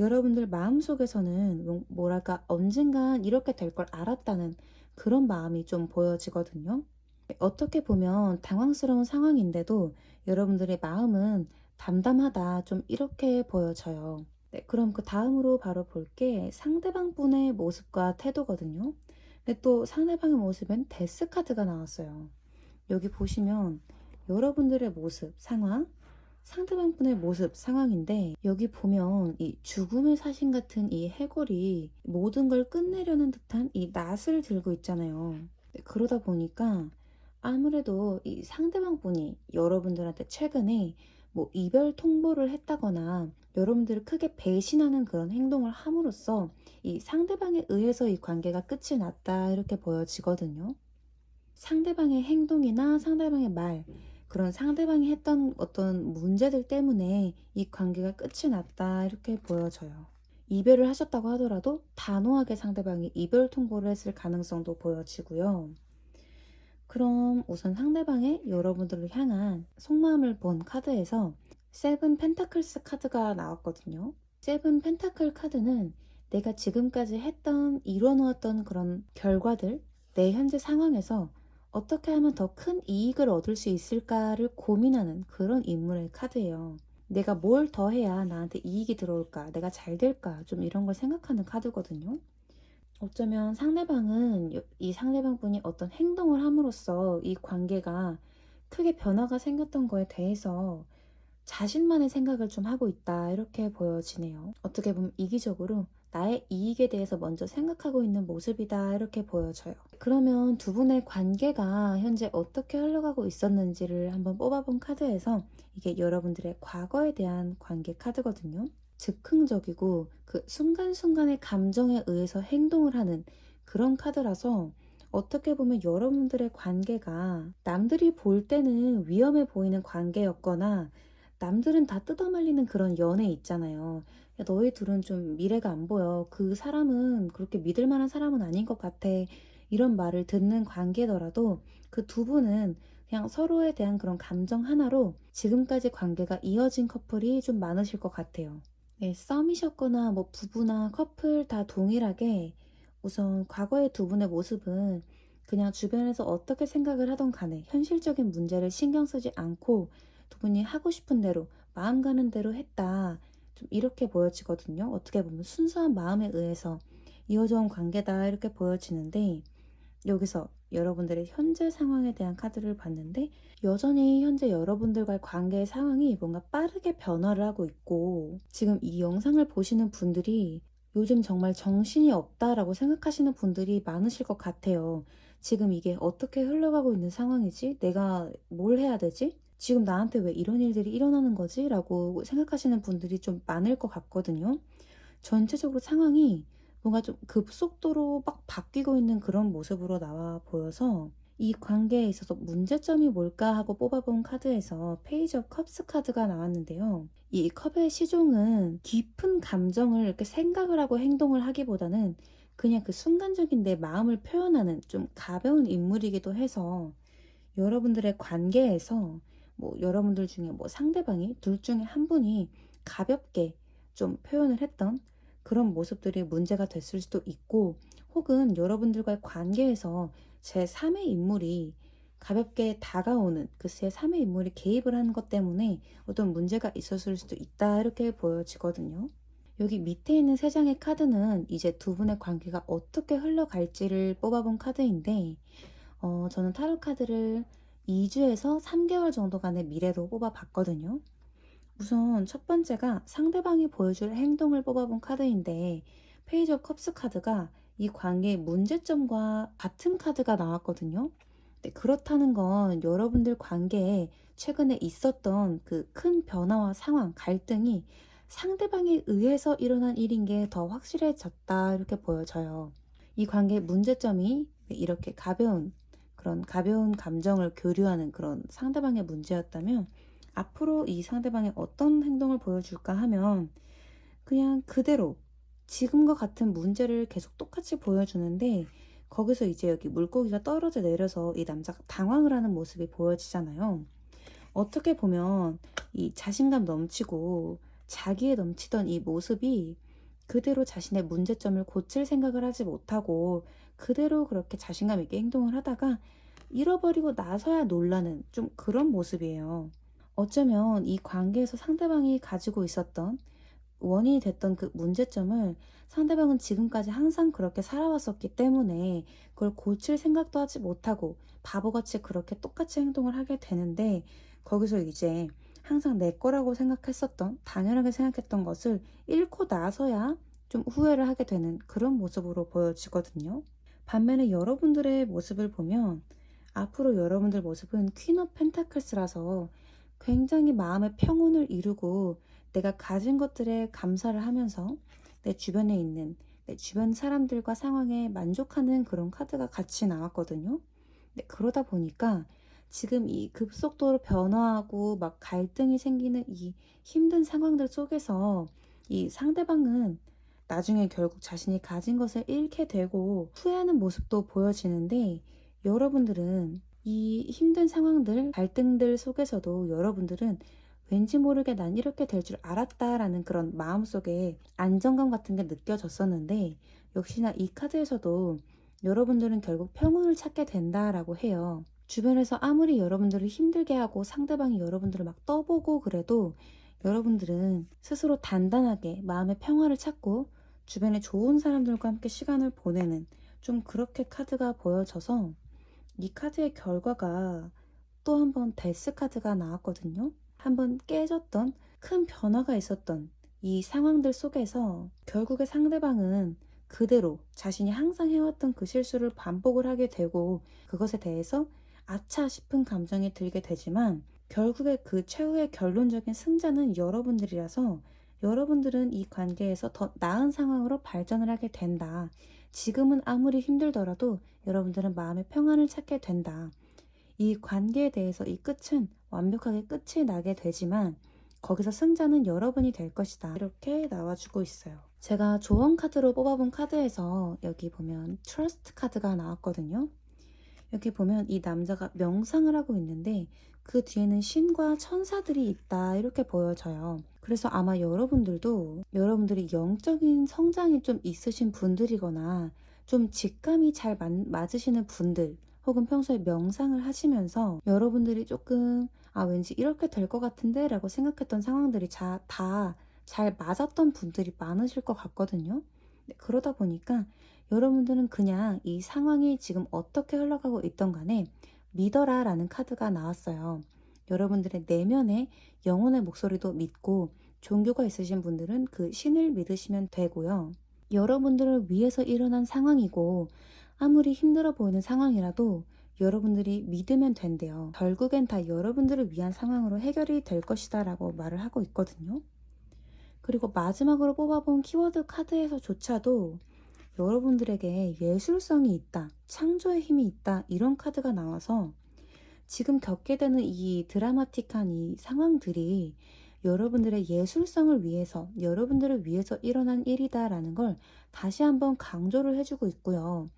여러분들 마음속에서는 뭐랄까 언젠간 이렇게 될 걸 알았다는 그런 마음이 좀 보여지거든요. 어떻게 보면 당황스러운 상황인데도 여러분들의 마음은 담담하다 좀 이렇게 보여져요. 네, 그럼 그 다음으로 바로 볼 게 상대방 분의 모습과 태도거든요. 근데 또 상대방의 모습엔 데스 카드가 나왔어요. 여기 보시면 여러분들의 모습, 상황, 상대방 분의 모습, 상황인데 여기 보면 이 죽음의 사신 같은 이 해골이 모든 걸 끝내려는 듯한 이 낫을 들고 있잖아요. 네, 그러다 보니까 아무래도 이 상대방 분이 여러분들한테 최근에 뭐 이별 통보를 했다거나 여러분들을 크게 배신하는 그런 행동을 함으로써 이 상대방에 의해서 이 관계가 끝이 났다 이렇게 보여지거든요. 상대방의 행동이나 상대방의 말, 그런 상대방이 했던 어떤 문제들 때문에 이 관계가 끝이 났다 이렇게 보여져요. 이별을 하셨다고 하더라도 단호하게 상대방이 이별 통보를 했을 가능성도 보여지고요. 그럼 우선 상대방의 여러분들을 향한 속마음을 본 카드에서 세븐 펜타클스 카드가 나왔거든요. 세븐 펜타클 카드는 내가 지금까지 했던 이뤄놓았던 그런 결과들, 내 현재 상황에서 어떻게 하면 더 큰 이익을 얻을 수 있을까를 고민하는 그런 인물의 카드예요. 내가 뭘 더 해야 나한테 이익이 들어올까, 내가 잘 될까, 좀 이런 걸 생각하는 카드거든요. 어쩌면 상대방은 이 상대방 분이 어떤 행동을 함으로써 이 관계가 크게 변화가 생겼던 거에 대해서 자신만의 생각을 좀 하고 있다 이렇게 보여지네요. 어떻게 보면 이기적으로 나의 이익에 대해서 먼저 생각하고 있는 모습이다 이렇게 보여져요. 그러면 두 분의 관계가 현재 어떻게 흘러가고 있었는지를 한번 뽑아본 카드에서 이게 여러분들의 과거에 대한 관계 카드거든요. 즉흥적이고 그 순간순간의 감정에 의해서 행동을 하는 그런 카드라서 어떻게 보면 여러분들의 관계가 남들이 볼 때는 위험해 보이는 관계였거나 남들은 다 뜯어말리는 그런 연애 있잖아요. 야, 너희 둘은 좀 미래가 안 보여. 그 사람은 그렇게 믿을 만한 사람은 아닌 것 같아. 이런 말을 듣는 관계더라도 그 두 분은 그냥 서로에 대한 그런 감정 하나로 지금까지 관계가 이어진 커플이 좀 많으실 것 같아요. 네, 썸이셨거나 뭐 부부나 커플 다 동일하게 우선 과거의 두 분의 모습은 그냥 주변에서 어떻게 생각을 하던 간에 현실적인 문제를 신경 쓰지 않고 두 분이 하고 싶은 대로 마음 가는 대로 했다. 좀 이렇게 보여지거든요. 어떻게 보면 순수한 마음에 의해서 이어져 온 관계다 이렇게 보여지는데 여기서 여러분들의 현재 상황에 대한 카드를 봤는데 여전히 현재 여러분들과의 관계의 상황이 뭔가 빠르게 변화를 하고 있고 지금 이 영상을 보시는 분들이 요즘 정말 정신이 없다라고 생각하시는 분들이 많으실 것 같아요. 지금 이게 어떻게 흘러가고 있는 상황이지? 내가 뭘 해야 되지? 지금 나한테 왜 이런 일들이 일어나는 거지? 라고 생각하시는 분들이 좀 많을 것 같거든요. 전체적으로 상황이 뭔가 좀 급속도로 막 바뀌고 있는 그런 모습으로 나와 보여서 이 관계에 있어서 문제점이 뭘까 하고 뽑아본 카드에서 페이지 오브 컵스 카드가 나왔는데요. 이 컵의 시종은 깊은 감정을 이렇게 생각을 하고 행동을 하기보다는 그냥 그 순간적인 내 마음을 표현하는 좀 가벼운 인물이기도 해서 여러분들의 관계에서 뭐 여러분들 중에 뭐 상대방이 둘 중에 한 분이 가볍게 좀 표현을 했던 그런 모습들이 문제가 됐을 수도 있고, 혹은 여러분들과의 관계에서 제3의 인물이 가볍게 다가오는 그 제3의 인물이 개입을 하는 것 때문에 어떤 문제가 있었을 수도 있다, 이렇게 보여지거든요. 여기 밑에 있는 세 장의 카드는 이제 두 분의 관계가 어떻게 흘러갈지를 뽑아본 카드인데, 저는 타로 카드를 2주에서 3개월 정도간의 미래로 뽑아봤거든요. 우선 첫 번째가 상대방이 보여줄 행동을 뽑아본 카드인데, 페이지 오브 컵스 카드가 이 관계의 문제점과 같은 카드가 나왔거든요. 네, 그렇다는 건 여러분들 관계에 최근에 있었던 그 큰 변화와 상황, 갈등이 상대방에 의해서 일어난 일인 게 더 확실해졌다, 이렇게 보여져요. 이 관계의 문제점이 이렇게 그런 가벼운 감정을 교류하는 그런 상대방의 문제였다면, 앞으로 이 상대방이 어떤 행동을 보여줄까 하면 그냥 그대로 지금과 같은 문제를 계속 똑같이 보여주는데, 거기서 이제 여기 물고기가 떨어져 내려서 이 남자가 당황을 하는 모습이 보여지잖아요. 어떻게 보면 이 자신감 넘치고 자기에 넘치던 이 모습이 그대로 자신의 문제점을 고칠 생각을 하지 못하고 그대로 그렇게 자신감 있게 행동을 하다가 잃어버리고 나서야 놀라는 좀 그런 모습이에요. 어쩌면 이 관계에서 상대방이 가지고 있었던 원인이 됐던 그 문제점을 상대방은 지금까지 항상 그렇게 살아왔었기 때문에 그걸 고칠 생각도 하지 못하고 바보같이 그렇게 똑같이 행동을 하게 되는데, 거기서 이제 항상 내 거라고 생각했었던, 당연하게 생각했던 것을 잃고 나서야 좀 후회를 하게 되는 그런 모습으로 보여지거든요. 반면에 여러분들의 모습을 보면 앞으로 여러분들 모습은 퀸 오브 펜타클스라서 굉장히 마음의 평온을 이루고 내가 가진 것들에 감사를 하면서 내 주변에 있는 내 주변 사람들과 상황에 만족하는 그런 카드가 같이 나왔거든요. 네, 그러다 보니까 지금 이 급속도로 변화하고 막 갈등이 생기는 이 힘든 상황들 속에서 이 상대방은 나중에 결국 자신이 가진 것을 잃게 되고 후회하는 모습도 보여지는데, 여러분들은 이 힘든 상황들, 갈등들 속에서도 여러분들은 왠지 모르게 난 이렇게 될 줄 알았다라는 그런 마음속에 안정감 같은 게 느껴졌었는데, 역시나 이 카드에서도 여러분들은 결국 평온을 찾게 된다라고 해요. 주변에서 아무리 여러분들을 힘들게 하고 상대방이 여러분들을 막 떠보고 그래도 여러분들은 스스로 단단하게 마음의 평화를 찾고 주변에 좋은 사람들과 함께 시간을 보내는, 좀 그렇게 카드가 보여져서 이 카드의 결과가 또 한 번 데스 카드가 나왔거든요. 한번 깨졌던 큰 변화가 있었던 이 상황들 속에서 결국에 상대방은 그대로 자신이 항상 해왔던 그 실수를 반복을 하게 되고 그것에 대해서 아차 싶은 감정이 들게 되지만, 결국에 그 최후의 결론적인 승자는 여러분들이라서 여러분들은 이 관계에서 더 나은 상황으로 발전을 하게 된다. 지금은 아무리 힘들더라도 여러분들은 마음의 평안을 찾게 된다. 이 관계에 대해서 이 끝은 완벽하게 끝이 나게 되지만 거기서 승자는 여러분이 될 것이다, 이렇게 나와주고 있어요. 제가 조언 카드로 뽑아본 카드에서 여기 보면 트러스트 카드가 나왔거든요. 여기 보면 이 남자가 명상을 하고 있는데 그 뒤에는 신과 천사들이 있다, 이렇게 보여져요. 그래서 아마 여러분들이 영적인 성장이 좀 있으신 분들이거나 좀 직감이 잘 맞으시는 분들, 혹은 평소에 명상을 하시면서 여러분들이 조금 왠지 이렇게 될 것 같은데 라고 생각했던 상황들이 다 잘 맞았던 분들이 많으실 것 같거든요. 네, 그러다 보니까 여러분들은 그냥 이 상황이 지금 어떻게 흘러가고 있던 간에 믿어라 라는 카드가 나왔어요. 여러분들의 내면의 영혼의 목소리도 믿고, 종교가 있으신 분들은 그 신을 믿으시면 되고요. 여러분들을 위해서 일어난 상황이고 아무리 힘들어 보이는 상황이라도 여러분들이 믿으면 된대요. 결국엔 다 여러분들을 위한 상황으로 해결이 될 것이다 라고 말을 하고 있거든요. 그리고 마지막으로 뽑아본 키워드 카드에서조차도 여러분들에게 예술성이 있다, 창조의 힘이 있다 이런 카드가 나와서 지금 겪게 되는 이 드라마틱한 이 상황들이 여러분들의 예술성을 위해서, 여러분들을 위해서 일어난 일이다라는 걸 다시 한번 강조를 해주고 있고요.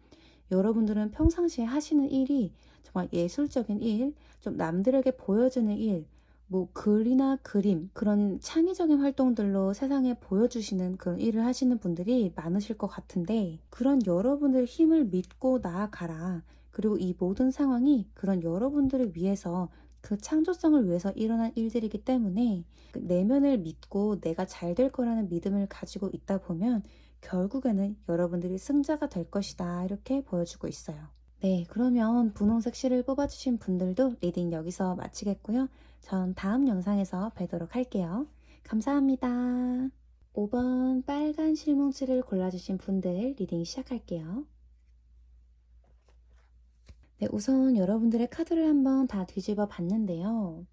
여러분들은 평상시에 하시는 일이 정말 예술적인 일, 좀 남들에게 보여주는 일, 뭐 글이나 그림, 그런 창의적인 활동들로 세상에 보여주시는 그런 일을 하시는 분들이 많으실 것 같은데, 그런 여러분들의 힘을 믿고 나아가라. 그리고 이 모든 상황이 그런 여러분들을 위해서, 그 창조성을 위해서 일어난 일들이기 때문에 그 내면을 믿고 내가 잘 될 거라는 믿음을 가지고 있다 보면 결국에는 여러분들이 승자가 될 것이다 이렇게 보여주고 있어요. 네, 그러면 분홍색 실을 뽑아주신 분들도 리딩 여기서 마치겠고요. 전 다음 영상에서 뵈도록 할게요. 감사합니다. 5번 빨간 실뭉치를 골라주신 분들 리딩 시작할게요. 네, 우선 여러분들의 카드를 한번 다 뒤집어 봤는데요.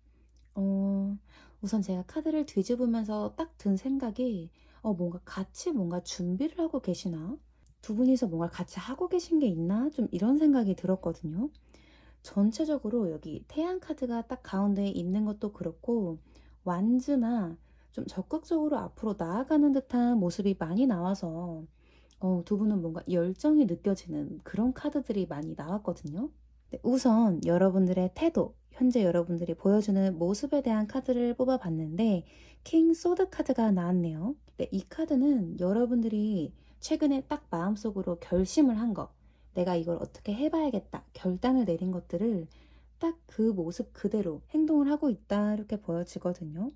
우선 제가 카드를 뒤집으면서 딱 든 생각이 뭔가 같이 뭔가 준비를 하고 계시나? 두 분이서 뭔가 같이 하고 계신 게 있나? 좀 이런 생각이 들었거든요. 전체적으로 여기 태양 카드가 딱 가운데에 있는 것도 그렇고 완즈나 좀 적극적으로 앞으로 나아가는 듯한 모습이 많이 나와서 두 분은 뭔가 열정이 느껴지는 그런 카드들이 많이 나왔거든요. 네, 우선 여러분들의 태도, 현재 여러분들이 보여주는 모습에 대한 카드를 뽑아봤는데 킹 소드 카드가 나왔네요. 네, 이 카드는 여러분들이 최근에 딱 마음속으로 결심을 한 것, 내가 이걸 어떻게 해봐야겠다 결단을 내린 것들을 딱 그 모습 그대로 행동을 하고 있다 이렇게 보여지거든요.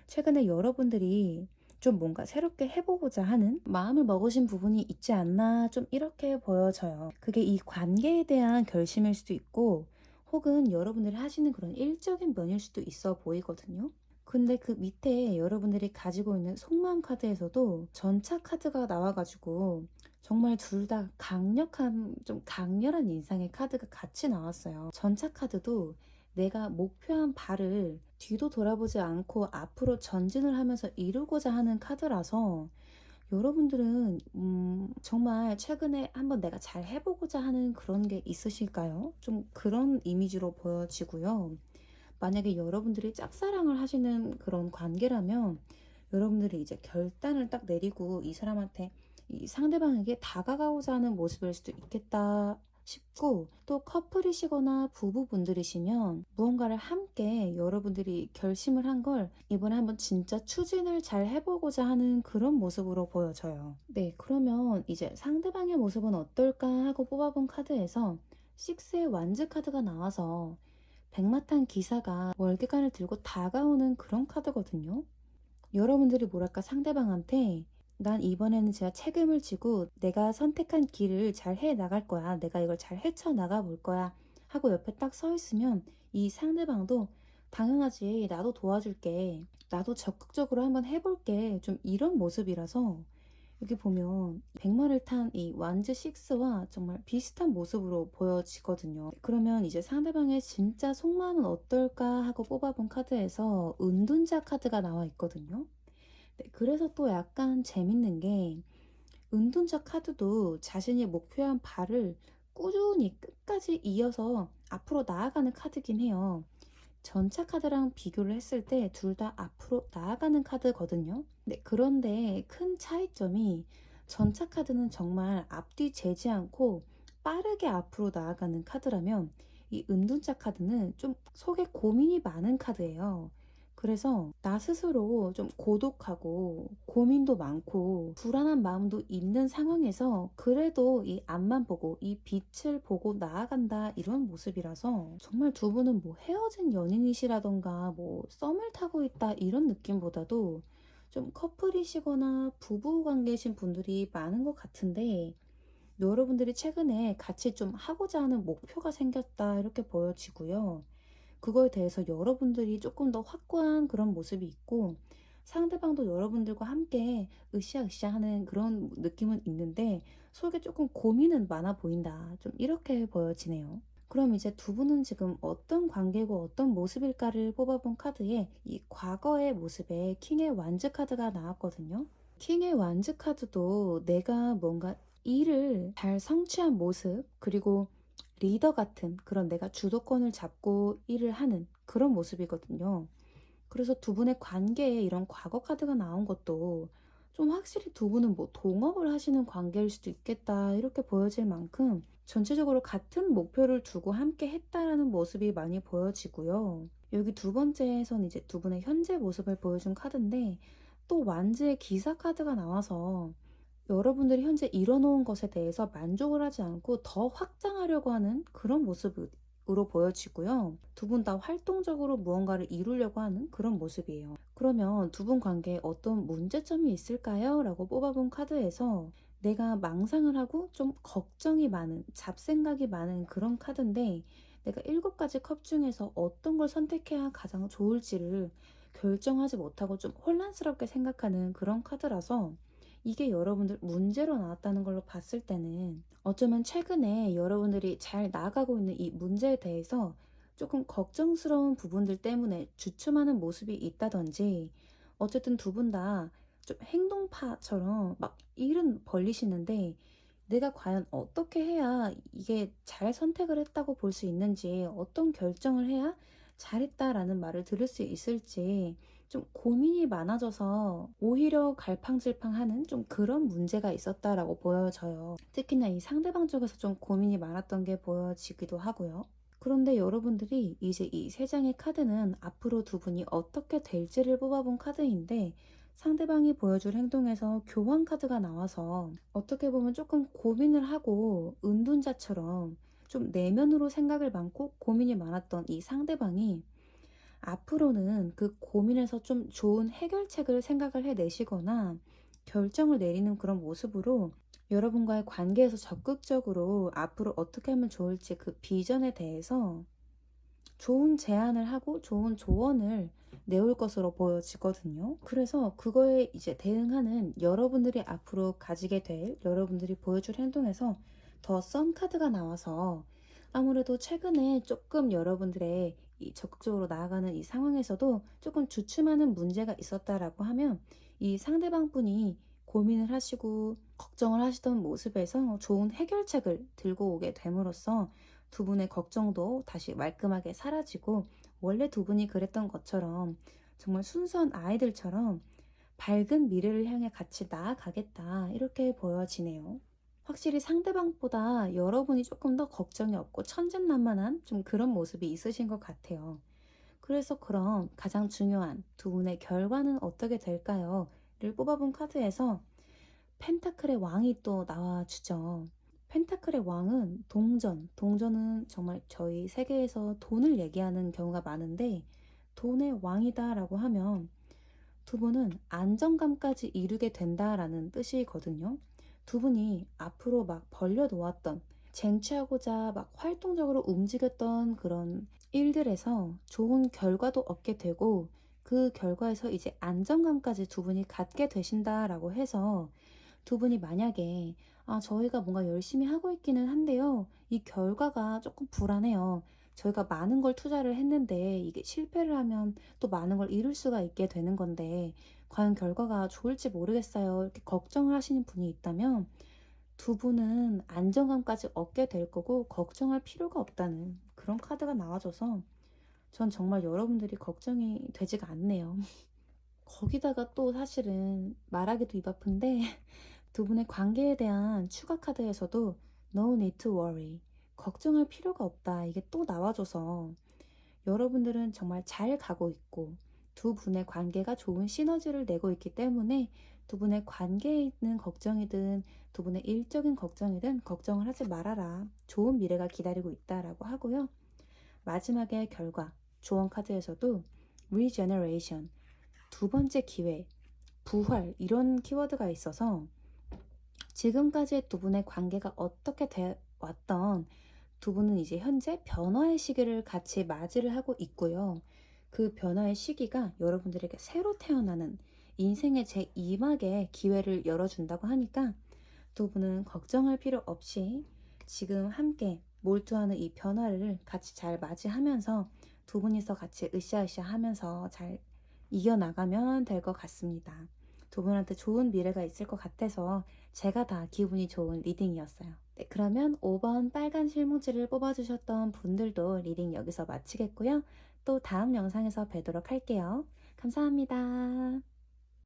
최근에 여러분들이 좀 뭔가 새롭게 해보고자 하는 마음을 먹으신 부분이 있지 않나 좀 이렇게 보여져요. 그게 이 관계에 대한 결심일 수도 있고 혹은 여러분들이 하시는 그런 일적인 면일 수도 있어 보이거든요. 근데 그 밑에 여러분들이 가지고 있는 속마음 카드에서도 전차 카드가 나와가지고 정말 둘 다 강력한, 좀 강렬한 인상의 카드가 같이 나왔어요. 전차 카드도 내가 목표한 바를 뒤도 돌아보지 않고 앞으로 전진을 하면서 이루고자 하는 카드라서 여러분들은 정말 최근에 한번 내가 잘 해보고자 하는 그런 게 있으실까요? 좀 그런 이미지로 보여지고요. 만약에 여러분들이 짝사랑을 하시는 그런 관계라면 여러분들이 이제 결단을 딱 내리고 이 사람한테 이 상대방에게 다가가고자 하는 모습일 수도 있겠다 싶고, 또 커플이시거나 부부분들이시면 무언가를 함께 여러분들이 결심을 한 걸 이번에 한번 진짜 추진을 잘 해보고자 하는 그런 모습으로 보여져요. 네, 그러면 이제 상대방의 모습은 어떨까 하고 뽑아본 카드에서 6의 완즈 카드가 나와서 백마탄 기사가 월계관을 들고 다가오는 그런 카드거든요. 여러분들이 뭐랄까 상대방한테 난 이번에는 제가 책임을 지고 내가 선택한 길을 잘 해 나갈 거야. 내가 이걸 잘 헤쳐나가 볼 거야. 하고 옆에 딱 서 있으면 이 상대방도 당연하지. 나도 도와줄게. 나도 적극적으로 한번 해볼게. 좀 이런 모습이라서 여기 보면 백마를 탄 이 완즈 6와 정말 비슷한 모습으로 보여지거든요. 그러면 이제 상대방의 진짜 속마음은 어떨까 하고 뽑아본 카드에서 은둔자 카드가 나와 있거든요. 네, 그래서 또 약간 재밌는 게 은둔자 카드도 자신이 목표한 바를 꾸준히 끝까지 이어서 앞으로 나아가는 카드긴 해요. 전차 카드랑 비교를 했을 때 둘 다 앞으로 나아가는 카드거든요. 네, 그런데 큰 차이점이 전차 카드는 정말 앞뒤 재지 않고 빠르게 앞으로 나아가는 카드라면 이 은둔자 카드는 좀 속에 고민이 많은 카드예요. 그래서 나 스스로 좀 고독하고 고민도 많고 불안한 마음도 있는 상황에서 그래도 이 앞만 보고 이 빛을 보고 나아간다 이런 모습이라서 정말 두 분은 뭐 헤어진 연인이시라던가 뭐 썸을 타고 있다 이런 느낌보다도 좀 커플이시거나 부부 관계이신 분들이 많은 것 같은데 여러분들이 최근에 같이 좀 하고자 하는 목표가 생겼다 이렇게 보여지고요. 그거에 대해서 여러분들이 조금 더 확고한 그런 모습이 있고 상대방도 여러분들과 함께 으쌰으쌰 하는 그런 느낌은 있는데 속에 조금 고민은 많아 보인다. 좀 이렇게 보여지네요. 그럼 이제 두 분은 지금 어떤 관계고 어떤 모습일까를 뽑아본 카드에 이 과거의 모습에 킹의 완즈 카드가 나왔거든요. 킹의 완즈 카드도 내가 뭔가 일을 잘 성취한 모습, 그리고 리더 같은 그런 내가 주도권을 잡고 일을 하는 그런 모습이거든요. 그래서 두 분의 관계에 이런 과거 카드가 나온 것도 좀 확실히 두 분은 뭐 동업을 하시는 관계일 수도 있겠다 이렇게 보여질 만큼 전체적으로 같은 목표를 두고 함께 했다라는 모습이 많이 보여지고요. 여기 두 번째에선 이제 두 분의 현재 모습을 보여준 카드인데 또 완즈의 기사 카드가 나와서 여러분들이 현재 이뤄놓은 것에 대해서 만족을 하지 않고 더 확장하려고 하는 그런 모습으로 보여지고요. 두 분 다 활동적으로 무언가를 이루려고 하는 그런 모습이에요. 그러면 두 분 관계에 어떤 문제점이 있을까요? 라고 뽑아본 카드에서 내가 망상을 하고 좀 걱정이 많은, 잡생각이 많은 그런 카드인데 내가 7가지 컵 중에서 어떤 걸 선택해야 가장 좋을지를 결정하지 못하고 좀 혼란스럽게 생각하는 그런 카드라서 이게 여러분들 문제로 나왔다는 걸로 봤을 때는 어쩌면 최근에 여러분들이 잘 나아가고 있는 이 문제에 대해서 조금 걱정스러운 부분들 때문에 주춤하는 모습이 있다든지 어쨌든 두 분 다 좀 행동파처럼 막 일은 벌리시는데 내가 과연 어떻게 해야 이게 잘 선택을 했다고 볼 수 있는지 어떤 결정을 해야 잘했다라는 말을 들을 수 있을지 좀 고민이 많아져서 오히려 갈팡질팡하는 좀 그런 문제가 있었다라고 보여져요. 특히나 이 상대방 쪽에서 좀 고민이 많았던 게 보여지기도 하고요. 그런데 여러분들이 이제 이 세 장의 카드는 앞으로 두 분이 어떻게 될지를 뽑아본 카드인데 상대방이 보여줄 행동에서 교환 카드가 나와서 어떻게 보면 조금 고민을 하고 은둔자처럼 좀 내면으로 생각을 많고 고민이 많았던 이 상대방이 앞으로는 그 고민에서 좀 좋은 해결책을 생각을 해내시거나 결정을 내리는 그런 모습으로 여러분과의 관계에서 적극적으로 앞으로 어떻게 하면 좋을지 그 비전에 대해서 좋은 제안을 하고 좋은 조언을 내올 것으로 보여지거든요. 그래서 그거에 이제 대응하는 여러분들이 앞으로 가지게 될 여러분들이 보여줄 행동에서 더 썬 카드가 나와서 아무래도 최근에 조금 여러분들의 이 적극적으로 나아가는 이 상황에서도 조금 주춤하는 문제가 있었다라고 하면 이 상대방 분이 고민을 하시고 걱정을 하시던 모습에서 좋은 해결책을 들고 오게 됨으로써 두 분의 걱정도 다시 말끔하게 사라지고 원래 두 분이 그랬던 것처럼 정말 순수한 아이들처럼 밝은 미래를 향해 같이 나아가겠다 이렇게 보여지네요. 확실히 상대방보다 여러분이 조금 더 걱정이 없고 천진난만한 좀 그런 모습이 있으신 것 같아요. 그래서 그럼 가장 중요한 두 분의 결과는 어떻게 될까요? 를 뽑아본 카드에서 펜타클의 왕이 또 나와주죠. 펜타클의 왕은 동전, 동전은 정말 저희 세계에서 돈을 얘기하는 경우가 많은데 돈의 왕이다라고 하면 두 분은 안정감까지 이루게 된다라는 뜻이거든요. 두 분이 앞으로 막 벌려놓았던 쟁취하고자 막 활동적으로 움직였던 그런 일들에서 좋은 결과도 얻게 되고 그 결과에서 이제 안정감까지 두 분이 갖게 되신다라고 해서 두 분이 만약에 저희가 뭔가 열심히 하고 있기는 한데요. 이 결과가 조금 불안해요. 저희가 많은 걸 투자를 했는데 이게 실패를 하면 또 많은 걸 잃을 수가 있게 되는 건데 과연 결과가 좋을지 모르겠어요. 이렇게 걱정을 하시는 분이 있다면 두 분은 안정감까지 얻게 될 거고 걱정할 필요가 없다는 그런 카드가 나와줘서 전 정말 여러분들이 걱정이 되지가 않네요. 거기다가 또 사실은 말하기도 입 아픈데 두 분의 관계에 대한 추가 카드에서도 No need to worry. 걱정할 필요가 없다. 이게 또 나와줘서 여러분들은 정말 잘 가고 있고 두 분의 관계가 좋은 시너지를 내고 있기 때문에 두 분의 관계에 있는 걱정이든 두 분의 일적인 걱정이든 걱정을 하지 말아라. 좋은 미래가 기다리고 있다라고 하고요. 마지막에 결과, 조언 카드에서도 regeneration, 두 번째 기회, 부활 이런 키워드가 있어서 지금까지 두 분의 관계가 어떻게 돼 왔던 두 분은 이제 현재 변화의 시기를 같이 맞이를 하고 있고요. 그 변화의 시기가 여러분들에게 새로 태어나는 인생의 제2막의 기회를 열어준다고 하니까 두 분은 걱정할 필요 없이 지금 함께 몰두하는 이 변화를 같이 잘 맞이하면서 두 분이서 같이 으쌰으쌰 하면서 잘 이겨나가면 될 것 같습니다. 두 분한테 좋은 미래가 있을 것 같아서 제가 다 기분이 좋은 리딩이었어요. 네, 그러면 5번 빨간 실뭉지를 뽑아주셨던 분들도 리딩 여기서 마치겠고요. 또 다음 영상에서 뵙도록 할게요. 감사합니다.